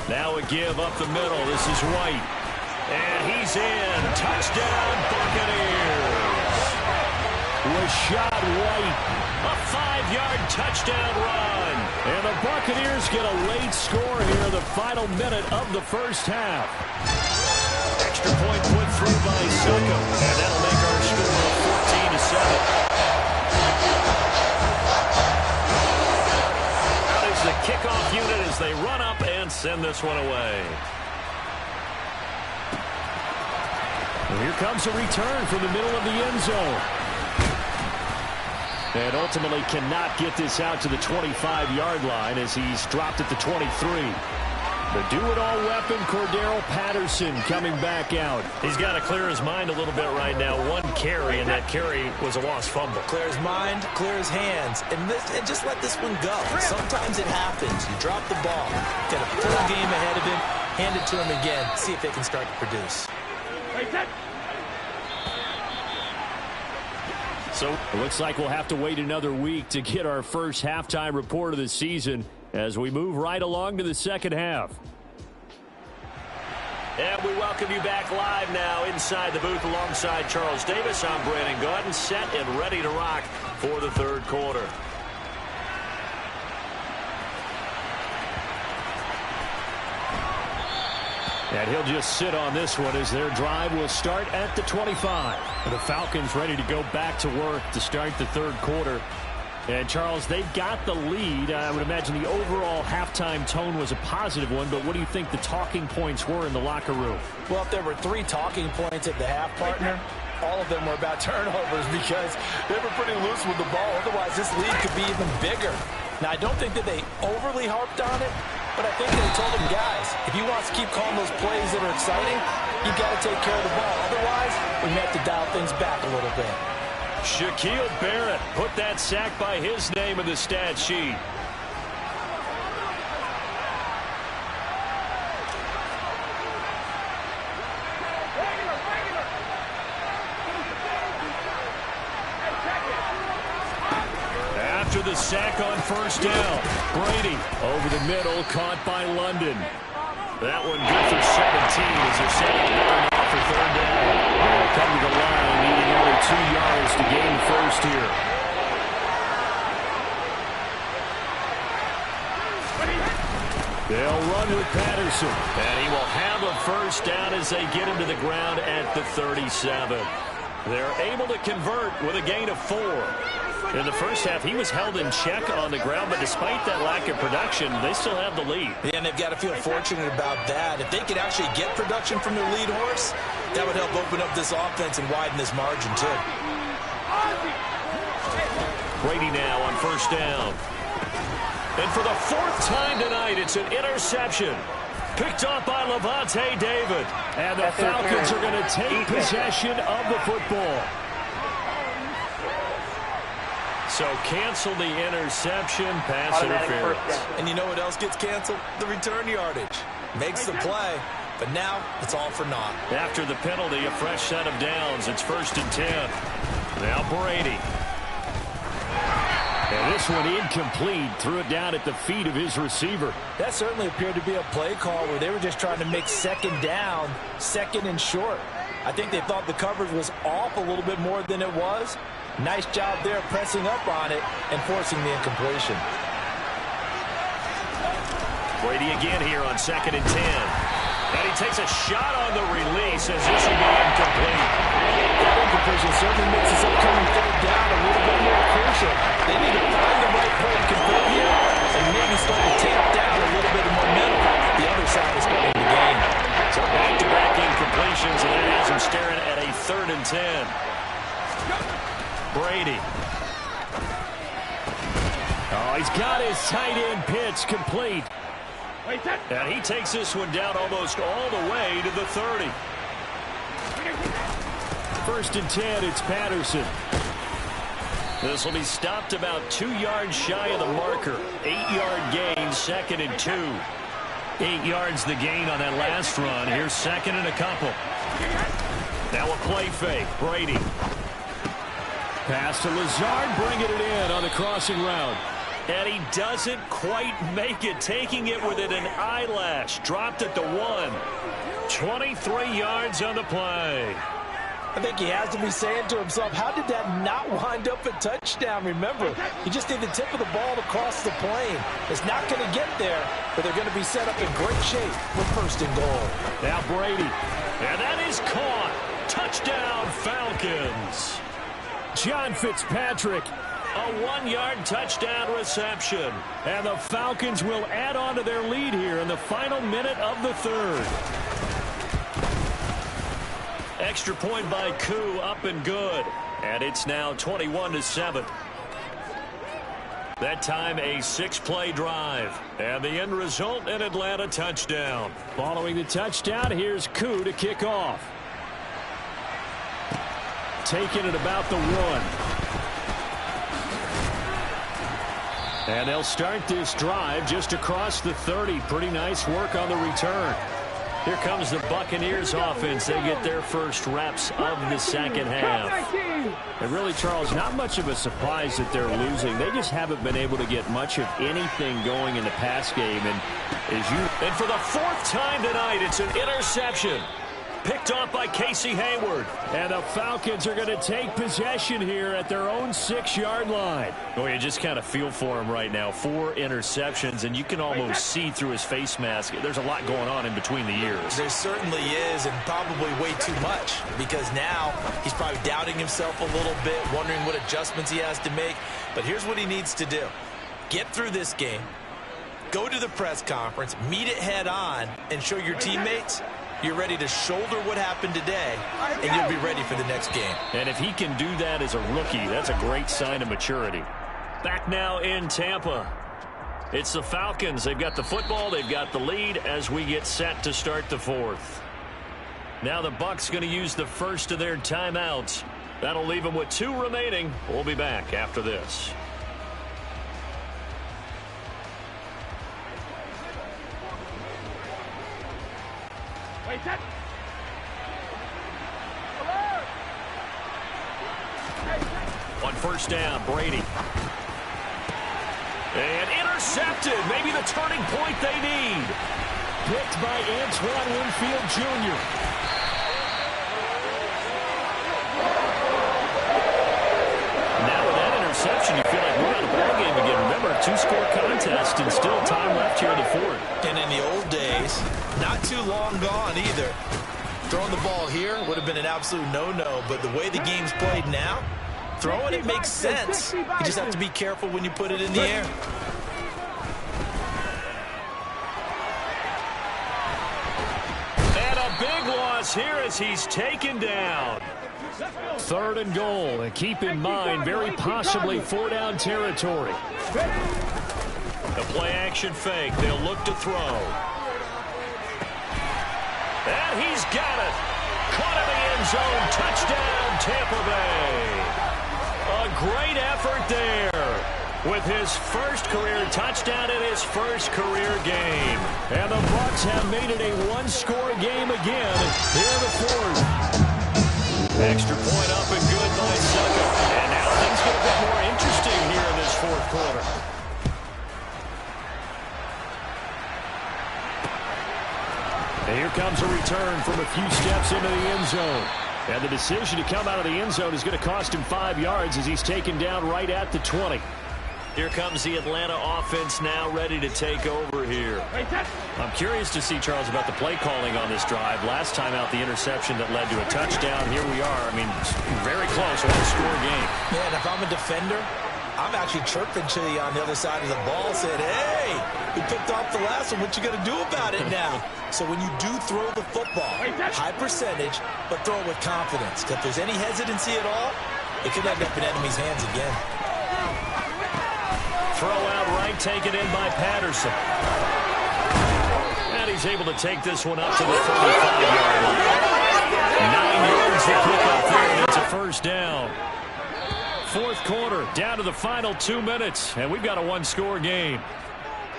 Now a give up the middle. This is White. And he's in. Touchdown, Buccaneers. Rashad White. A 5-yard touchdown run. And the Buccaneers get a late score here in the final minute of the first half. Extra point put through by Suckham. And that'll make our score 14-7. Out is the kickoff unit as they run up and send this one away. And here comes a return from the middle of the end zone. And ultimately cannot get this out to the 25-yard line as he's dropped at the 23. The do-it-all weapon, Cordero Patterson, coming back out. He's got to clear his mind a little bit right now. 1 carry, and that carry was a lost fumble. Clear his mind, clear his hands, and just let this one go. Sometimes it happens. You drop the ball. Got a full game ahead of him. Hand it to him again. See if they can start to produce. So it looks like we'll have to wait another week to get our first halftime report of the season as we move right along to the second half. And we welcome you back live now inside the booth alongside Charles Davis. I'm Brandon Gaudin, set and ready to rock for the third quarter. And he'll just sit on this one as their drive will start at the 25. The Falcons ready to go back to work to start the third quarter. And, Charles, they've got the lead. I would imagine the overall halftime tone was a positive one, but what do you think the talking points were in the locker room? Well, if there were 3 talking points at the half, partner, all of them were about turnovers because they were pretty loose with the ball. Otherwise, this lead could be even bigger. Now, I don't think that they overly harped on it, but I think they told them, guys, if you want to keep calling those plays that are exciting, you got to take care of the ball. Otherwise, we may have to dial things back a little bit. Shaquille Barrett put that sack by his name in the stat sheet. After the sack on first down, Brady over the middle, caught by London. That one good for 17 as they're setting it now for third down. They'll come to the line, needing only 2 yards to gain first here. They'll run with Patterson, and he will have a first down as they get him to the ground at the 37. They're able to convert with a gain of 4. In the first half, he was held in check on the ground, but despite that lack of production, they still have the lead. Yeah, and they've got to feel fortunate about that. If they could actually get production from their lead horse, that would help open up this offense and widen this margin, too. Brady now on first down. And for the 4th time tonight, it's an interception. Picked off by Levante David. And the Falcons are going to take possession of the football. So cancel the interception, pass interference. And you know what else gets canceled? The return yardage. Makes the play, but now it's all for naught. After the penalty, a fresh set of downs. It's 1st and 10. Now Brady. And this one incomplete. Threw it down at the feet of his receiver. That certainly appeared to be a play call where they were just trying to make second down, second and short. I think they thought the coverage was off a little bit more than it was. Nice job there pressing up on it and forcing the incompletion. Brady again here on 2nd and 10. And he takes a shot on the release as this will be incomplete. That incompletion certainly makes this upcoming third down a little bit more crucial. They need to find the right play to convert here and maybe start to tamp down a little bit of momentum. The other side is starting to gain. So back-to-back incompletions, and that has him staring at a 3rd and 10. Brady. Oh, he's got his tight end pitch complete. And he takes this one down almost all the way to the 30. 1st and 10, it's Patterson. This will be stopped about 2 yards shy of the marker. 8-yard gain, 2nd and 2. 8 yards the gain on that last run. Here's 2nd and a couple. Now a play fake. Brady. Pass to Lazard, bringing it in on the crossing route. And he doesn't quite make it, taking it within an eyelash. Dropped at the 1. 23 yards on the play. I think he has to be saying to himself, how did that not wind up a touchdown? Remember, you just need the tip of the ball to cross the plane. It's not going to get there, but they're going to be set up in great shape with 1st and goal. Now Brady. And that is caught. Touchdown, Falcons. John Fitzpatrick. A 1-yard touchdown reception. And the Falcons will add on to their lead here in the final minute of the 3rd. Extra point by Koo, up and good. And it's now 21-7. That time a 6-play drive. And the end result, an Atlanta touchdown. Following the touchdown, here's Koo to kick off. Taking it about the 1. And they'll start this drive just across the 30. Pretty nice work on the return. Here comes the Buccaneers offense. They get their first reps of the second half. And really, Charles, not much of a surprise that they're losing. They just haven't been able to get much of anything going in the pass game. And for the 4th time tonight, it's an interception. Picked off by Casey Hayward. And the Falcons are going to take possession here at their own 6-yard line. Oh, you just kind of feel for him right now. 4 interceptions, and you can almost see through his face mask. There's a lot going on in between the ears. There certainly is, and probably way too much, because now he's probably doubting himself a little bit, wondering what adjustments he has to make. But here's what he needs to do. Get through this game, go to the press conference, meet it head on, and show your teammates you're ready to shoulder what happened today, and you'll be ready for the next game. And if he can do that as a rookie, that's a great sign of maturity. Back now in Tampa. It's the Falcons. They've got the football. They've got the lead as we get set to start the 4th. Now the Bucs going to use the first of their timeouts. That'll leave them with 2 remaining. We'll be back after this. On first down, Brady. And intercepted. Maybe the turning point they need. Picked by Antoine Winfield Jr. Now with that interception, you feel like we're on a ball game again. Remember, 2-score contest and still time left here in the fourth. And in the old days, not too long gone either. Throwing the ball here would have been an absolute no-no, but the way the game's played now, throwing it makes sense. You just have to be careful when you put it in the air. And a big loss here as he's taken down. 3rd and goal, and keep in mind, very possibly 4-down territory. The play-action fake. They'll look to throw. And he's got it. Caught in the end zone. Touchdown, Tampa Bay. A great effort there with his first career touchdown in his first career game. And the Bucs have made it a 1-score game again here in the fourth. Extra point up and good by Sucker. And now things get a bit more interesting here in this fourth quarter. And here comes a return from a few steps into the end zone. And the decision to come out of the end zone is going to cost him 5 yards as he's taken down right at the 20. Here comes the Atlanta offense now ready to take over here. I'm curious to see, Charles, about the play calling on this drive. Last time out, the interception that led to a touchdown. Here we are. I mean, very close. One score game. Yeah, and if I'm a defender, I'm actually chirping to you on the other side of the ball, saying, hey, we picked off the last one. What you going to do about it now? So when you do throw the football, high percentage, but throw it with confidence. Because if there's any hesitancy at all, it could end up in enemy's hands again. Throw out right, taken in by Patterson. And he's able to take this one up to the 35-yard line. 9 yards to pick up there, and it's a first down. Fourth quarter, down to the final 2 minutes, and we've got a 1-score game.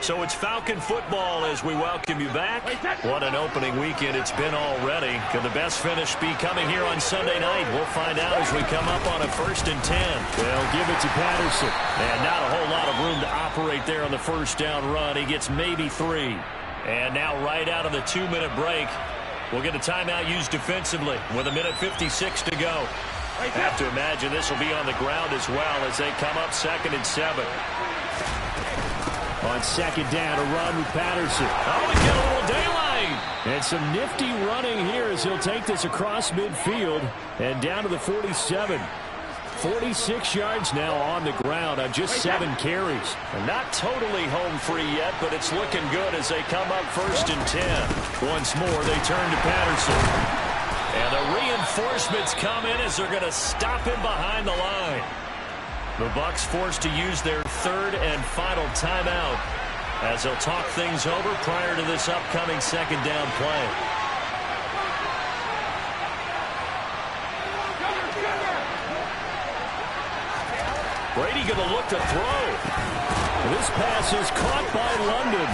So it's Falcon football as we welcome you back. What an opening weekend it's been already. Could the best finish be coming here on Sunday night? We'll find out as we come up on a 1st and 10. They'll give it to Patterson. And not a whole lot of room to operate there on the first down run. He gets maybe 3. And now right out of the 2-minute break, we'll get a timeout used defensively with 1:56 to go. Have to imagine this will be on the ground as well as they come up 2nd and 7. On 2nd down, a run with Patterson. Oh, we get a little daylight. And some nifty running here as he'll take this across midfield and down to the 47. 46 yards now on the ground on just 7 carries. And not totally home free yet, but it's looking good as they come up 1st and 10. Once more, they turn to Patterson. And the reinforcements come in as they're going to stop him behind the line. The Bucs forced to use their 3rd and final timeout as they'll talk things over prior to this upcoming 2nd down play. Brady going to look to throw. This pass is caught by London.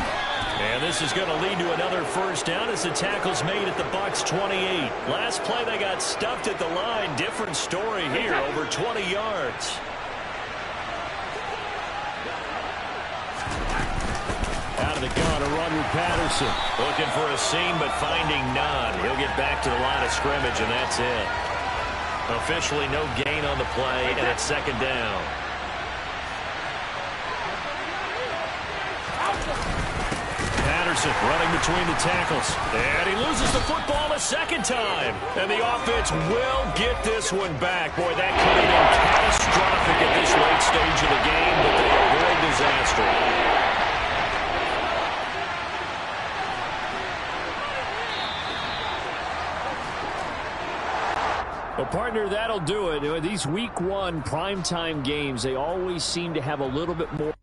And this is going to lead to another first down as the tackle's made at the Bucs 28. Last play they got stuffed at the line. Different story here, over 20 yards. Out of the gun, a run with Patterson. Looking for a seam, but finding none. He'll get back to the line of scrimmage, and that's it. Officially no gain on the play, and it's 2nd down. Patterson running between the tackles. And he loses the football a 2nd time. And the offense will get this one back. Boy, that could have been catastrophic at this late stage of the game, but they avoid disaster. Well, partner, that'll do it. These week 1 primetime games, they always seem to have a little bit more.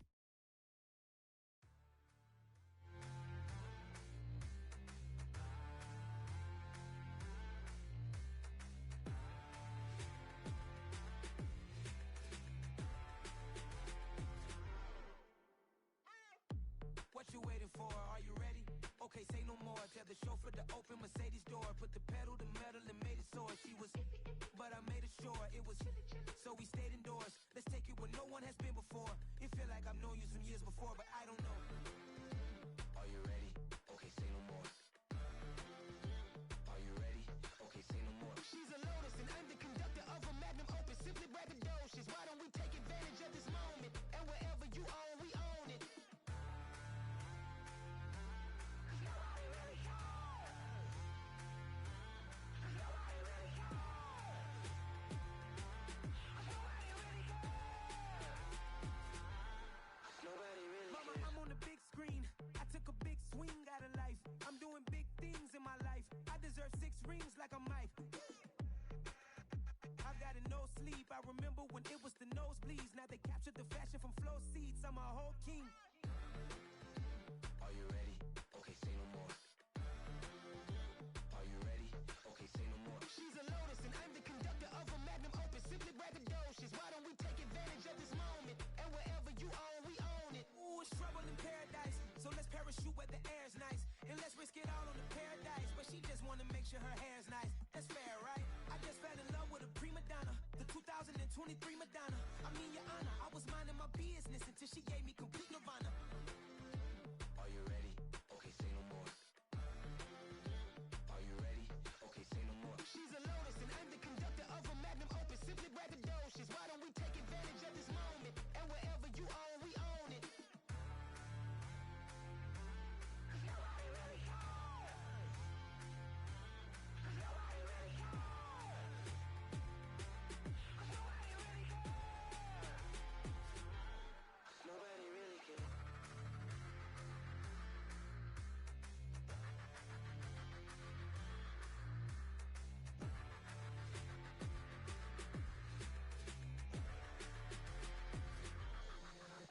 say no more. Tell the chauffeur to open Mercedes door. Put the pedal to metal and made it soar. She was, but I made it sure it was. So we stayed indoors. Let's take it where no one has been before. It feel like I've known you some years before, but I don't know. Are you ready? Okay, say no more. Are you ready? Okay, say no more. She's a Lotus and I'm the conductor of a Magnum Opus. Simply braggadocious. Why don't we take advantage of this moment? And wherever you own, we own it. Mama, I'm on the big screen. I took a big swing out of life. I'm doing big things in my life. I deserve 6 rings like I'm Mike. I've got no sleep. I remember when it was the nosebleeds. Now they captured the fashion from flow seats. I'm a whole king. Are you ready? Okay, say no more. Are you ready? Okay, say no more. She's a Lotus and I'm the conductor of a Magnum Opus. Simply braggadocious. Why don't we take advantage of this moment? And wherever you own, we own it. Ooh, it's trouble in paradise. So let's parachute where the air's nice. And let's risk it all on the paradise. But she just wanna make sure her hair's nice. That's fair, right? I just fell in love with a prima donna. The 2023 Madonna. I mean, your honor, I was minding my business until she gave me complete nirvana. Are you ready? Okay, say no more. Are you ready? Okay, say no more. She's a Lotus and I'm the conductor of a Magnum Opus. Simply braggadocious. Why don't we take advantage of this moment? And wherever you own, we own it. Nobody really cares.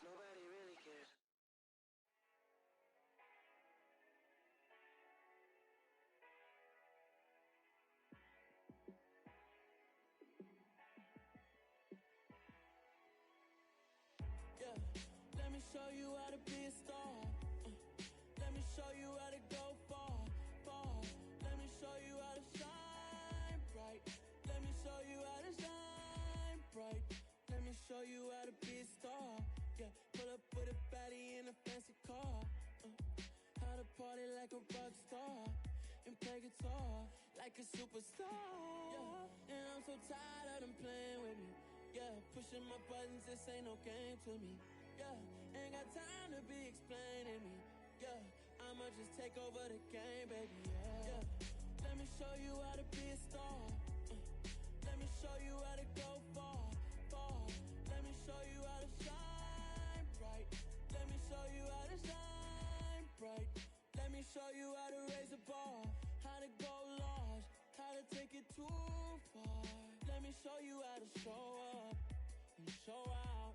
Nobody really cares. Yeah, let me show you how to be a star. Let me show you how to go far, far. Let me show you how to shine bright. Let me show you how to shine bright. Let me show you how to be a star. Yeah, pull up with a baddie in a fancy car. How to party like a rock star and play guitar like a superstar. Yeah, and I'm so tired of them playing with me. Yeah, pushing my buttons, this ain't no game to me. Yeah, ain't got time to be explaining me. Yeah, I'ma just take over the game, baby. Yeah, let me show you how to be a star. Let me show you how to go far, far. Let me show you how to shine bright. Let me show you how to shine bright. Let me show you how to raise a bar, how to go large, how to take it too far. Let me show you how to show up and show out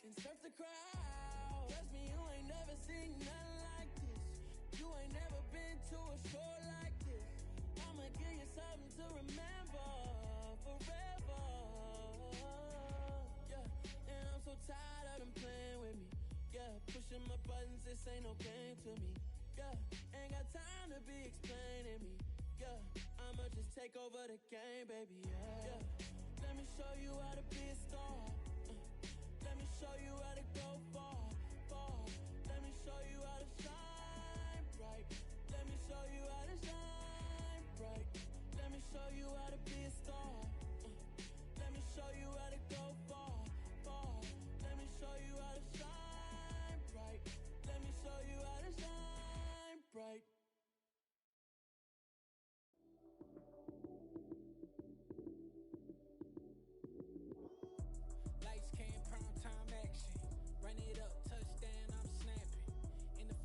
and surf the crowd. Trust me, you ain't never seen nothing like this. You ain't never been to a show like this. I'ma give you something to remember forever. Yeah, and I'm so tired of them playing with me. Yeah, pushing my buttons, this ain't no game to me. Yeah, ain't got time to be explaining me. Yeah, I'ma just take over the game, baby. Yeah, let me show you how to be a star. Let me show you how to go far, far. Let me show you how to shine bright. Let me show you how to shine bright. Let me show you how to be a star. Let me show you how to go far, far. Let me show you how to shine bright. Let me show you how to shine bright. Lights came, prime time action. Run it up, touchdown, I'm snapping. In the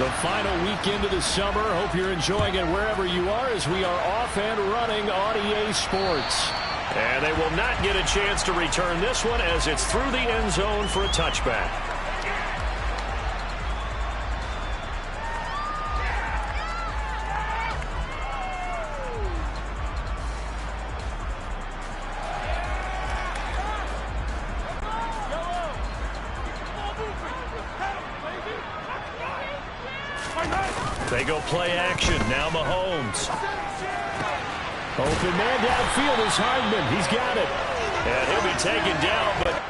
The final weekend of the summer. Hope you're enjoying it wherever you are as we are off and running on EA Sports. And they will not get a chance to return this one as it's through the end zone for a touchback. They go play action. Now Mahomes. Open man downfield is Hardman. He's got it. And he'll be taken down, but...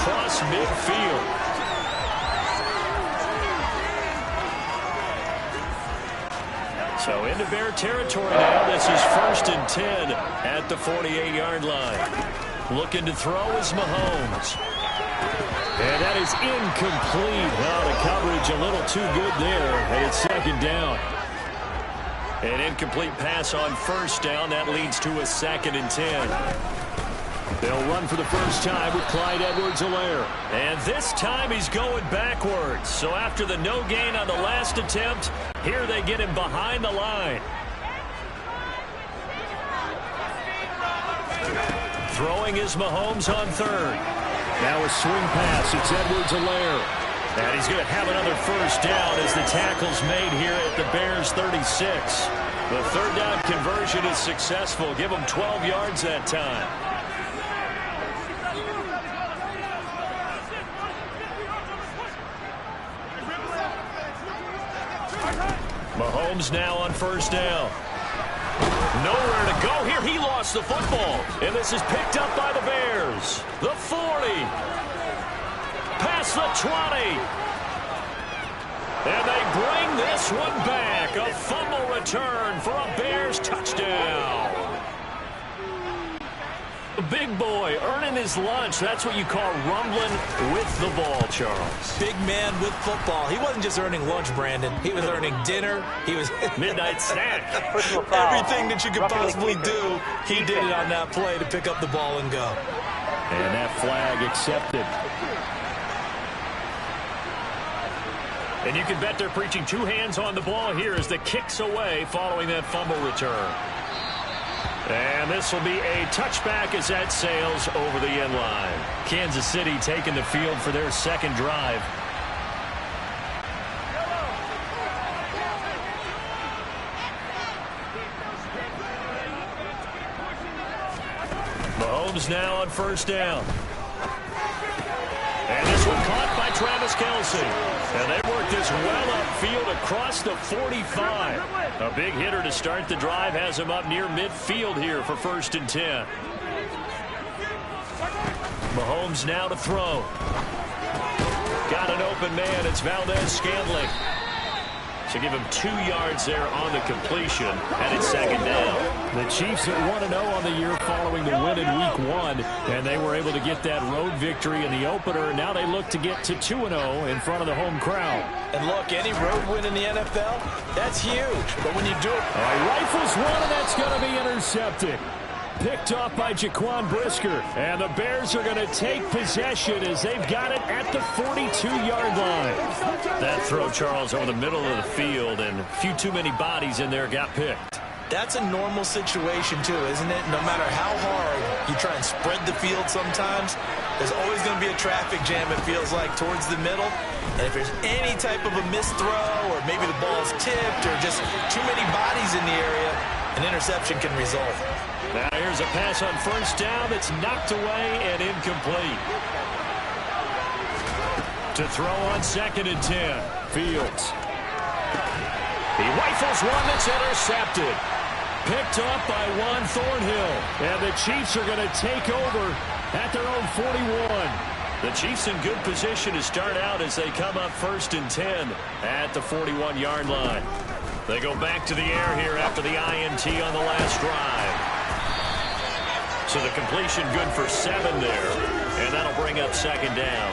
across midfield. So into Bear territory now. This is 1st and 10 at the 48-yard line. Looking to throw is Mahomes. And that is incomplete. Now the coverage a little too good there, and it's 2nd down. An incomplete pass on 1st down. That leads to a 2nd and 10. They'll run for the first time with Clyde Edwards-Helaire. And this time he's going backwards. So after the no gain on the last attempt, here they get him behind the line. Throwing is Mahomes on 3rd. Now a swing pass. It's Edwards-Helaire. And he's going to have another first down as the tackle's made here at the Bears' 36. The 3rd down conversion is successful. Give them 12 yards that time. Mahomes now on 1st down. Nowhere to go here. He lost the football. And this is picked up by the Bears. The 40. Past the 20. And they bring this one back. A fumble return for a Bears touchdown. A big boy earning his lunch. That's what you call rumbling with the ball, Charles. Big man with football. He wasn't just earning lunch, Brandon. He was earning dinner. He was midnight snack. Everything that you could possibly do, he did it on that play to pick up the ball and go. And that flag accepted. And you can bet they're preaching 2 hands on the ball here as the kick's away following that fumble return. And this will be a touchback as that sails over the end line. Kansas City taking the field for their 2nd drive. Mahomes now on 1st down. And this one caught by Travis Kelce. And they work this well upfield across the 45. A big hitter to start the drive has him up near midfield here for 1st and 10. Mahomes now to throw. Got an open man. It's Valdez-Scantling. So give him 2 yards there on the completion, and it's 2nd down. The Chiefs at 1-0 on the year following the win in Week 1, and they were able to get that road victory in the opener, and now they look to get to 2-0 in front of the home crowd. And look, any road win in the NFL, that's huge. But when you do it... Rifles one, and that's going to be intercepted. Picked off by Jaquan Brisker. And the Bears are going to take possession as they've got it at the 42-yard line. That throw, Charles, over the middle of the field, and a few too many bodies in there got picked. That's a normal situation, too, isn't it? No matter how hard you try and spread the field sometimes, there's always going to be a traffic jam, it feels like, towards the middle. And if there's any type of a missed throw, or maybe the ball's tipped, or just too many bodies in the area, an interception can result. Now here's a pass on 1st down that's knocked away and incomplete. To throw on 2nd and 10. Fields. He rifles one that's intercepted. Picked off by Juan Thornhill. And the Chiefs are going to take over at their own 41. The Chiefs in good position to start out as they come up 1st and 10 at the 41-yard line. They go back to the air here after the INT on the last drive. So the completion good for 7 there. And that'll bring up 2nd down.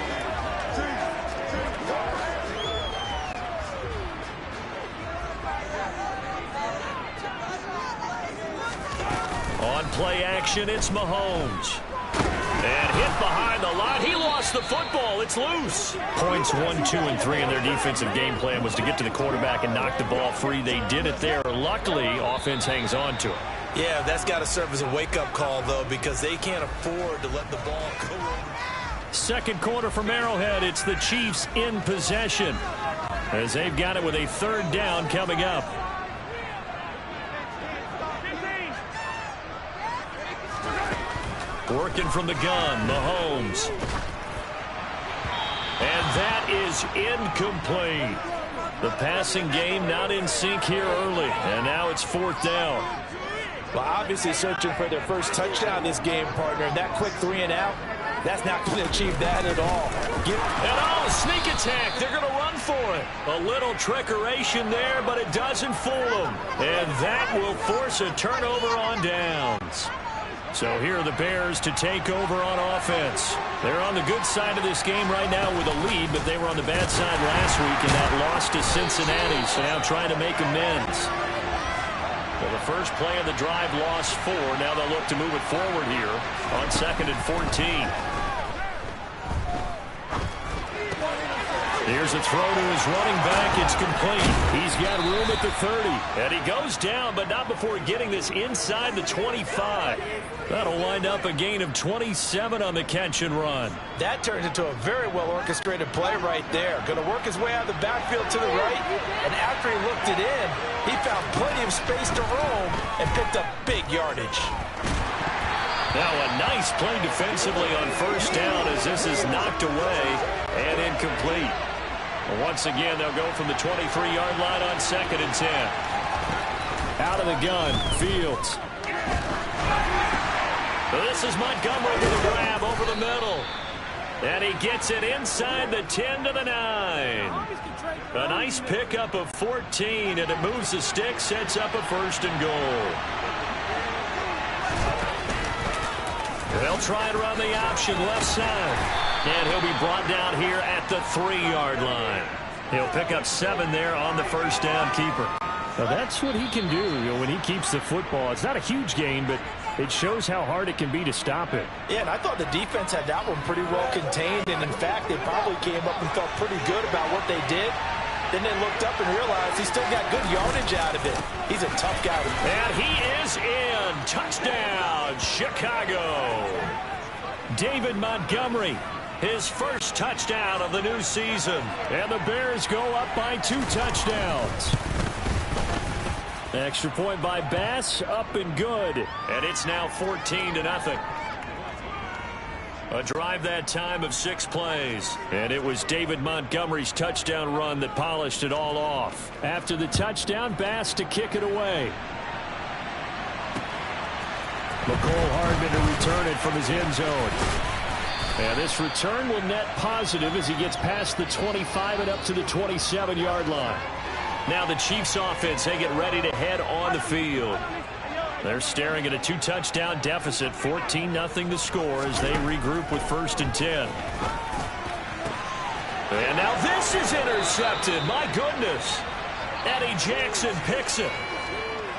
On play action, it's Mahomes. And hit behind the line. He lost the football. It's loose. Points 1, 2, and 3 in their defensive game plan was to get to the quarterback and knock the ball free. They did it there. Luckily, offense hangs on to it. Yeah, that's got to serve as a wake-up call, though, because they can't afford to let the ball go over. Second quarter from Arrowhead. It's the Chiefs in possession as they've got it with a 3rd down coming up. Working from the gun, Mahomes. And that is incomplete. The passing game not in sync here early, and now it's 4th down. Well, obviously searching for their first touchdown this game, partner. That quick 3 and out, that's not going to achieve that at all. Sneak attack. They're going to run for it. A little trickeration there, but it doesn't fool them. And that will force a turnover on downs. So here are the Bears to take over on offense. They're on the good side of this game right now with a lead, but they were on the bad side last week in that loss to Cincinnati, so now trying to make amends. Well, the first play of the drive lost 4. Now they'll look to move it forward here on 2nd and 14. Here's a throw to his running back. It's complete. He's got room at the 30. And he goes down, but not before getting this inside the 25. That'll wind up a gain of 27 on the catch and run. That turns into a very well-orchestrated play right there. Going to work his way out of the backfield to the right. And after he looked it in, he found plenty of space to roam and picked up big yardage. Now a nice play defensively on 1st down as this is knocked away and incomplete. Once again, they'll go from the 23-yard line on 2nd and 10. Out of the gun, Fields. This is Montgomery with a grab over the middle. And he gets it inside the 10 to the 9. A nice pickup of 14, and it moves the stick, sets up a 1st and goal. They'll try and run the option left side. And he'll be brought down here at the 3-yard line. He'll pick up 7 there on the 1st down keeper. Now that's what he can do, when he keeps the football. It's not a huge gain, but it shows how hard it can be to stop it. Yeah, and I thought the defense had that one pretty well contained. And, in fact, they probably came up and felt pretty good about what they did. Then they looked up and realized he still got good yardage out of it. He's a tough guy. And he is in. Touchdown, Chicago. David Montgomery, his first touchdown of the new season. And the Bears go up by 2 touchdowns. Extra point by Bass, up and good. And it's now 14-0. A drive that time of 6 plays. And it was David Montgomery's touchdown run that polished it all off. After the touchdown, Bass to kick it away. McCole Hardman to return it from his end zone. And this return will net positive as he gets past the 25 and up to the 27-yard line. Now the Chiefs offense, they get ready to head on the field. They're staring at a 2-touchdown deficit, 14-0 the score as they regroup with 1st and 10. And now this is intercepted. My goodness. Eddie Jackson picks it.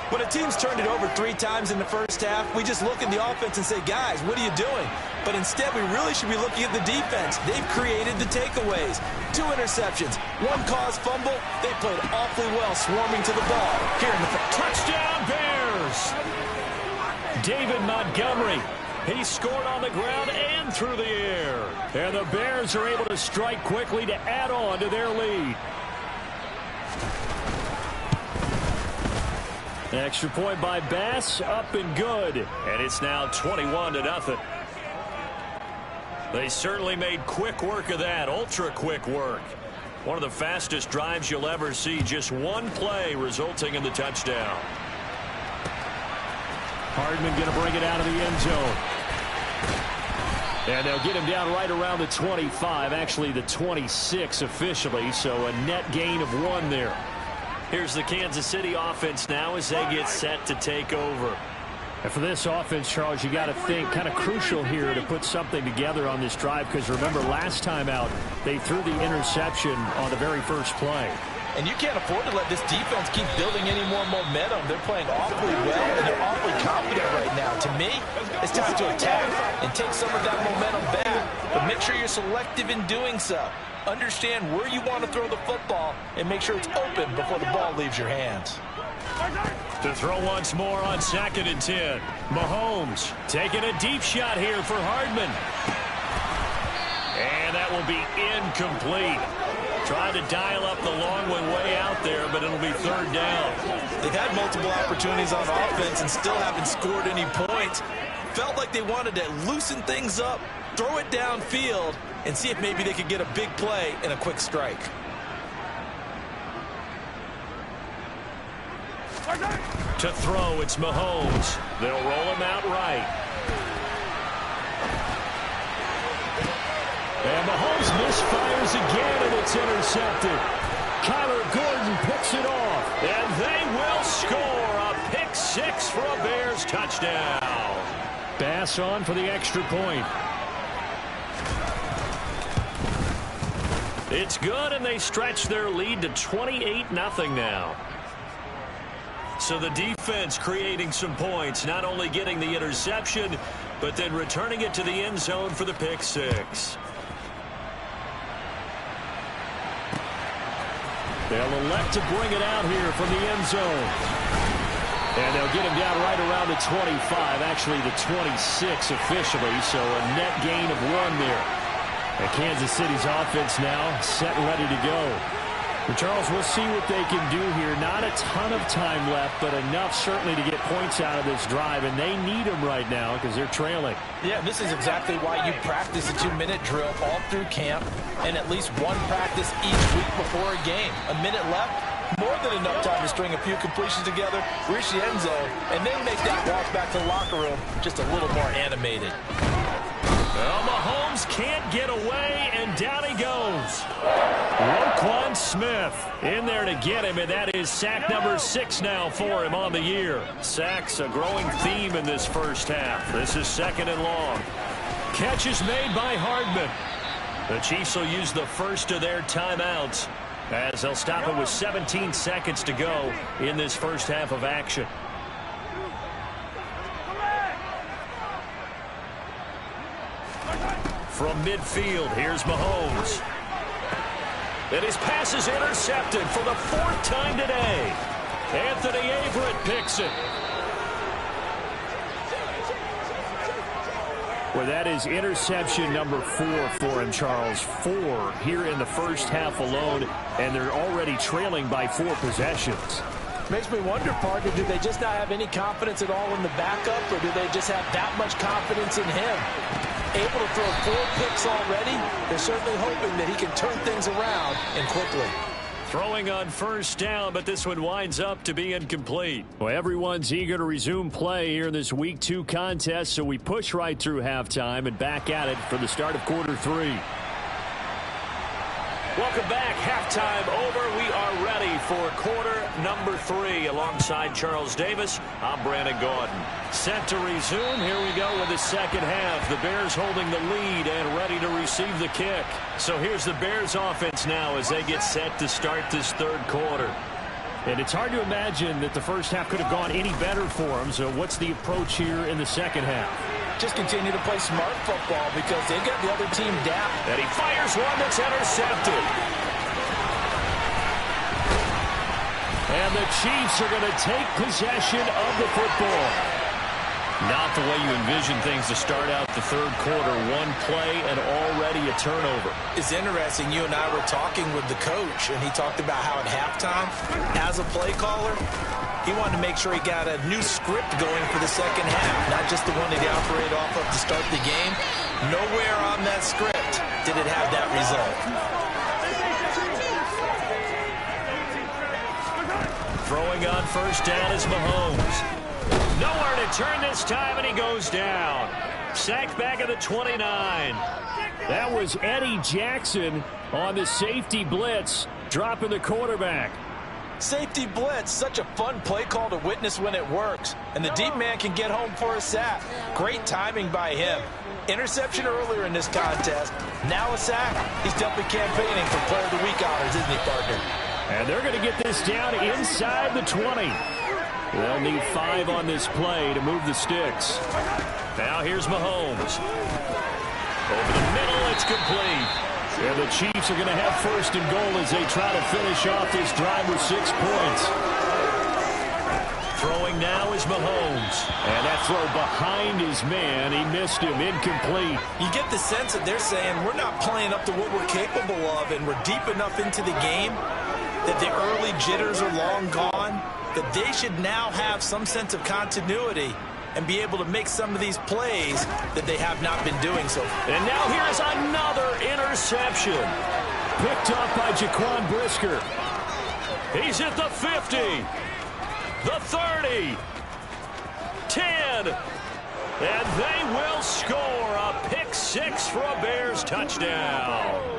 When a team's turned it over 3 times in the first half, we just look at the offense and say, guys, what are you doing? But instead, we really should be looking at the defense. They've created the takeaways. 2 interceptions, 1 caused fumble. They played awfully well swarming to the ball. Here in the touchdown, Bears! David Montgomery. He scored on the ground and through the air. And the Bears are able to strike quickly to add on to their lead. Extra point by Bass, up and good. And it's now 21-0. They certainly made quick work of that, ultra quick work. One of the fastest drives you'll ever see, just 1 play resulting in the touchdown. Hardman going to bring it out of the end zone. And they'll get him down right around the 25, actually the 26 officially, so a net gain of 1 there. Here's the Kansas City offense now as they get set to take over. And for this offense, Charles, you got to think kind of crucial here to put something together on this drive, because remember last time out they threw the interception on the very first play. And you can't afford to let this defense keep building any more momentum. They're playing awfully well, and they're awfully confident right now. To me, it's time to attack and take some of that momentum back. But make sure you're selective in doing so. Understand where you want to throw the football and make sure it's open before the ball leaves your hands. To throw once more on 2nd and 10. Mahomes taking a deep shot here for Hardman. And that will be incomplete. Tried to dial up the long one way out there, but it'll be 3rd down. They've had multiple opportunities on offense and still haven't scored any points. Felt like they wanted to loosen things up, throw it downfield, and see if maybe they could get a big play and a quick strike. To throw, it's Mahomes. They'll roll him out right. And Mahomes misfires again, and it's intercepted. Kyler Gordon picks it off, and they will score a pick 6 for a Bears touchdown. Bass on for the extra point. It's good, and they stretch their lead to 28-0 now. So the defense creating some points, not only getting the interception, but then returning it to the end zone for the pick 6. They'll elect to bring it out here from the end zone. And they'll get him down right around the 25, actually the 26 officially, so a net gain of 1 there. And Kansas City's offense now set and ready to go. And Charles, we'll see what they can do here. Not a ton of time left, but enough certainly to get points out of this drive, and they need them right now because they're trailing. Yeah, this is exactly why you practice a 2-minute drill all through camp and at least one practice each week before a game. A minute left, more than enough time to string a few completions together, reach the end zone, and then make that walk back to the locker room just a little more animated. Well, Mahomes can't get away, and down he goes. Roquan Smith in there to get him, and that is sack number 6 now for him on the year. Sacks a growing theme in this first half. This is 2nd and long. Catch is made by Hardman. The Chiefs will use the first of their timeouts as they'll stop it with 17 seconds to go in this first half of action. From midfield, here's Mahomes. And his pass is intercepted for the 4th time today. Anthony Averett picks it. Well, that is interception number 4 for him, Charles. 4 here in the first half alone, and they're already trailing by 4 possessions. Makes me wonder, partner, do they just not have any confidence at all in the backup, or do they just have that much confidence in him? Able to throw 4 picks already, they're certainly hoping that he can turn things around and quickly. Throwing on first down, but this one winds up to be incomplete. Well, everyone's eager to resume play here in this Week 2 contest, so we push right through halftime and back at it for the start of quarter 3. Welcome back. Halftime over. We are ready for quarter number 3. Alongside Charles Davis, I'm Brandon Gordon. Set to resume. Here we go with the second half. The Bears holding the lead and ready to receive the kick. So here's the Bears offense now as they get set to start this third quarter. And it's hard to imagine that the first half could have gone any better for them. So what's the approach here in the second half? Just continue to play smart football because they got the other team down. And he fires one that's intercepted. And the Chiefs are going to take possession of the football. Not the way you envision things to start out the third quarter. One play and already a turnover. It's interesting. You and I were talking with the coach, and he talked about how at halftime, as a play caller, he wanted to make sure he got a new script going for the second half, not just the one that he operated off of to start the game. Nowhere on that script did it have that result. Throwing on first down is Mahomes. Nowhere to return this time, and he goes down. Sacked back at the 29. That was Eddie Jackson on the safety blitz, dropping the quarterback. Safety blitz, such a fun play call to witness when it works. And the deep man can get home for a sack. Great timing by him. Interception earlier in this contest. Now a sack. He's definitely campaigning for Player of the Week honors, isn't he, partner? And they're going to get this down inside the 20. They'll need 5 on this play to move the sticks. Now here's Mahomes. Over the middle, it's complete. And the Chiefs are going to have first and goal as they try to finish off this drive with 6 points. Throwing now is Mahomes. And that throw behind his man. He missed him. Incomplete. You get the sense that they're saying we're not playing up to what we're capable of, and we're deep enough into the game that the early jitters are long gone, that they should now have some sense of continuity and be able to make some of these plays that they have not been doing so far. And now here's another interception. Picked up by Jaquan Brisker. He's at the 50. The 30. 10. And they will score a pick 6 for a Bears touchdown.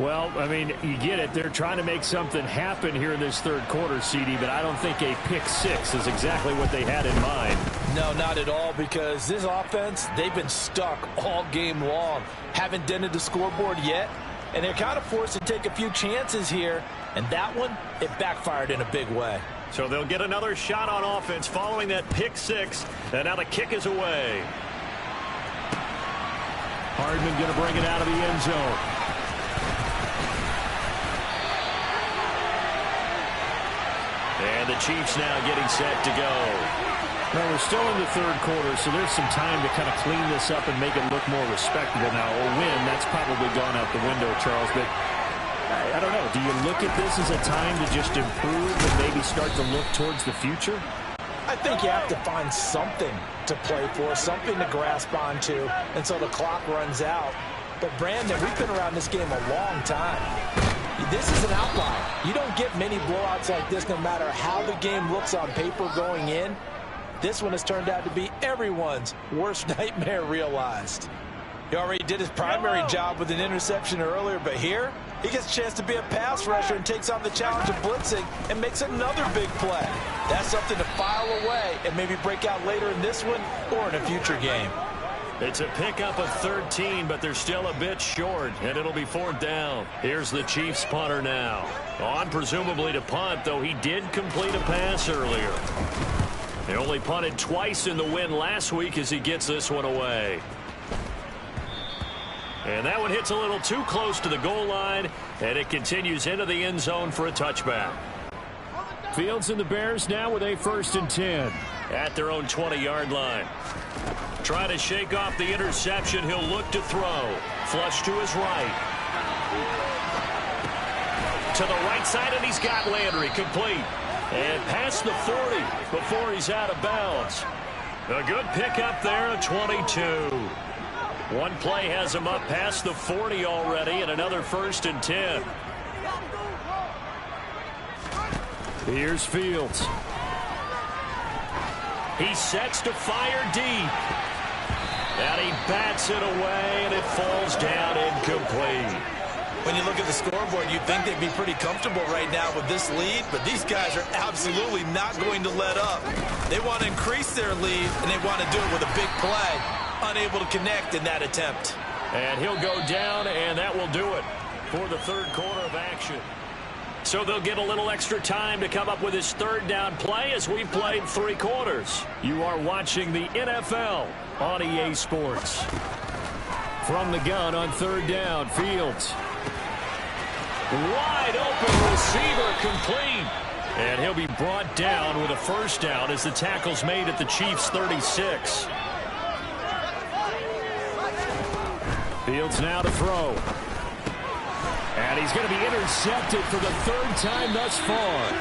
Well, I mean, you get it. They're trying to make something happen here in this third quarter, CD, but I don't think a pick 6 is exactly what they had in mind. No, not at all, because this offense, they've been stuck all game long. Haven't dented the scoreboard yet, and they're kind of forced to take a few chances here, and that one, it backfired in a big way. So they'll get another shot on offense following that pick 6, and now the kick is away. Hardman going to bring it out of the end zone. And the Chiefs now getting set to go. Now, we're still in the third quarter, so there's some time to kind of clean this up and make it look more respectable now. A win, that's probably gone out the window, Charles. But I don't know. Do you look at this as a time to just improve and maybe start to look towards the future? I think you have to find something to play for, something to grasp onto until the clock runs out. But, Brandon, we've been around this game a long time. This is an outlier. You don't get many blowouts like this no matter how the game looks on paper going in. This one has turned out to be everyone's worst nightmare realized. He already did his primary job with an interception earlier, but here he gets a chance to be a pass rusher and takes on the challenge of blitzing and makes another big play. That's something to file away and maybe break out later in this one or in a future game. It's a pickup of 13, but they're still a bit short, and it'll be 4th down. Here's the Chiefs punter now. On presumably to punt, though he did complete a pass earlier. They only punted twice in the win last week as he gets this one away. And that one hits a little too close to the goal line, and it continues into the end zone for a touchback. Fields and the Bears now with a 1st and 10 at their own 20-yard line. Trying to shake off the interception. He'll look to throw. Flush to his right. To the right side, and he's got Landry complete. And past the 40 before he's out of bounds. A good pickup there at 22. One play has him up past the 40 already, and another 1st and 10. Here's Fields. He sets to fire deep. And he bats it away, and it falls down incomplete. When you look at the scoreboard, you'd think they'd be pretty comfortable right now with this lead, but these guys are absolutely not going to let up. They want to increase their lead, and they want to do it with a big play. Unable to connect in that attempt. And he'll go down, and that will do it for the third quarter of action. So they'll get a little extra time to come up with his 3rd down play as we've played 3 quarters. You are watching the NFL on EA Sports. From the gun on 3rd down, Fields. Wide open receiver complete. And he'll be brought down with a 1st down as the tackle's made at the Chiefs' 36. Fields now to throw. And he's going to be intercepted for the 3rd time thus far.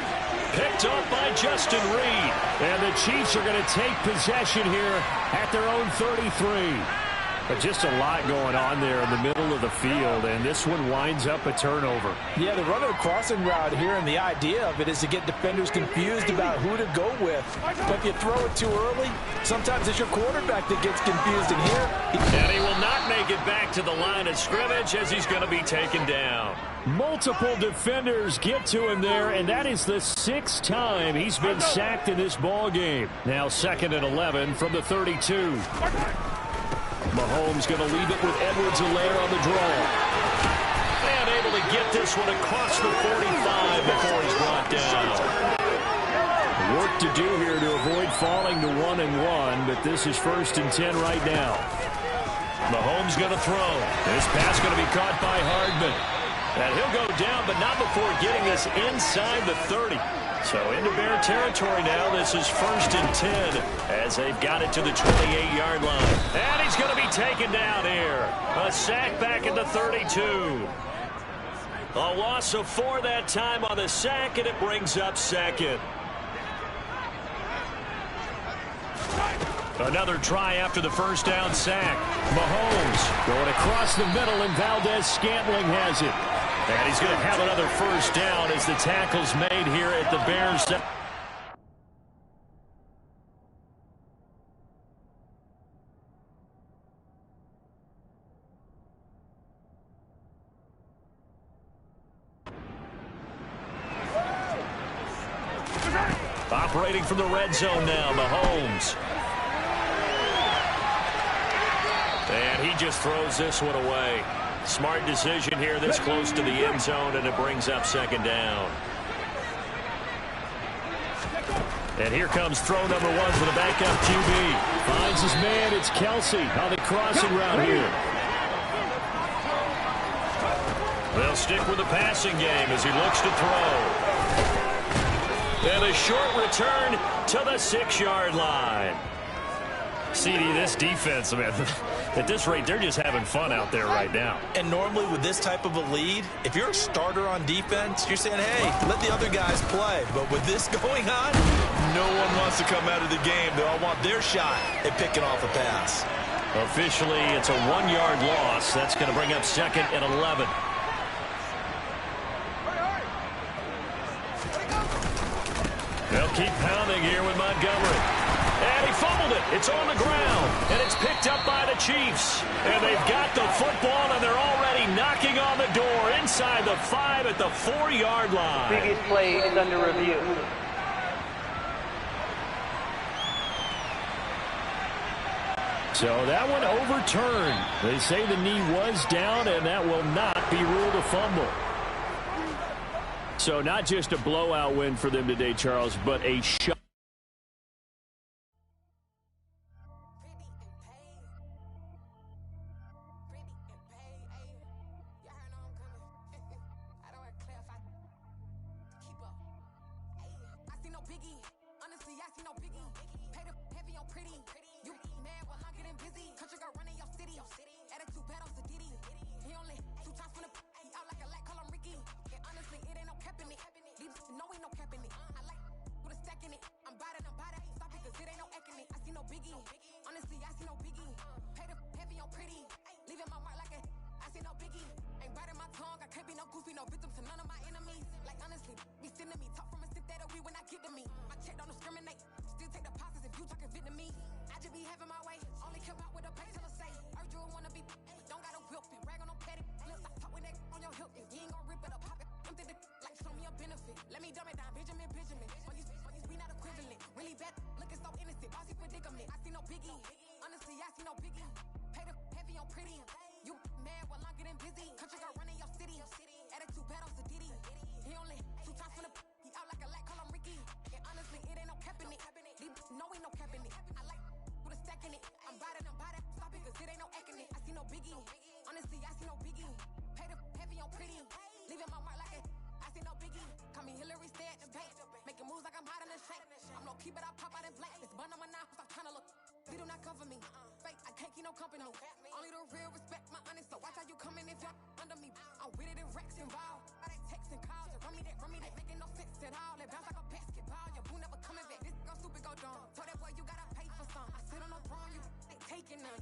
Picked up by Justin Reed. And the Chiefs are going to take possession here at their own 33. But just a lot going on there in the middle of the field, and this one winds up a turnover. Yeah, they're running a crossing route here, and the idea of it is to get defenders confused about who to go with. But if you throw it too early, sometimes it's your quarterback that gets confused in here. And he will not make it back to the line of scrimmage as he's going to be taken down. Multiple defenders get to him there, and that is the 6th time he's been sacked in this ball game. Now 2nd and 11 from the 32. Mahomes going to leave it with Edwards-Helaire on the draw. And able to get this one across the 45 before he's brought down. Work to do here to avoid falling to 1-1, but this is 1st and 10 right now. Mahomes going to throw. This pass going to be caught by Hardman. And he'll go down, but not before getting this inside the 30. So into Bear territory now. This is 1st and 10 as they've got it to the 28-yard line. And he's going to be taken down here. A sack back at the 32. A loss of 4 that time on the sack, and it brings up 2nd. Another try after the 1st down sack. Mahomes going across the middle, and Valdez-Scantling has it. And he's going to have another 1st down as the tackle's made here at the Bears. Operating from the red zone now, Mahomes. And he just throws this one away. Smart decision here this close to the end zone, and it brings up 2nd down. And here comes throw number 1 for the backup QB. Finds his man. It's Kelsey on the crossing route here. They'll stick with the passing game as he looks to throw. And a short return to the 6-yard line. CD, this defense, man, at this rate, they're just having fun out there right now. And normally with this type of a lead, if you're a starter on defense, you're saying, hey, let the other guys play. But with this going on, no one wants to come out of the game. They all want their shot at picking off a pass. Officially, it's a 1-yard loss. That's going to bring up 2nd and 11. They'll keep pounding here with Montgomery. And he fumbled it. It's on the ground. And it's picked up by the Chiefs. And they've got the football, and they're already knocking on the door inside the 5 at the 4-yard line. Previous play is under review. So that one overturned. They say the knee was down, and that will not be ruled a fumble. So not just a blowout win for them today, Charles, but a shot.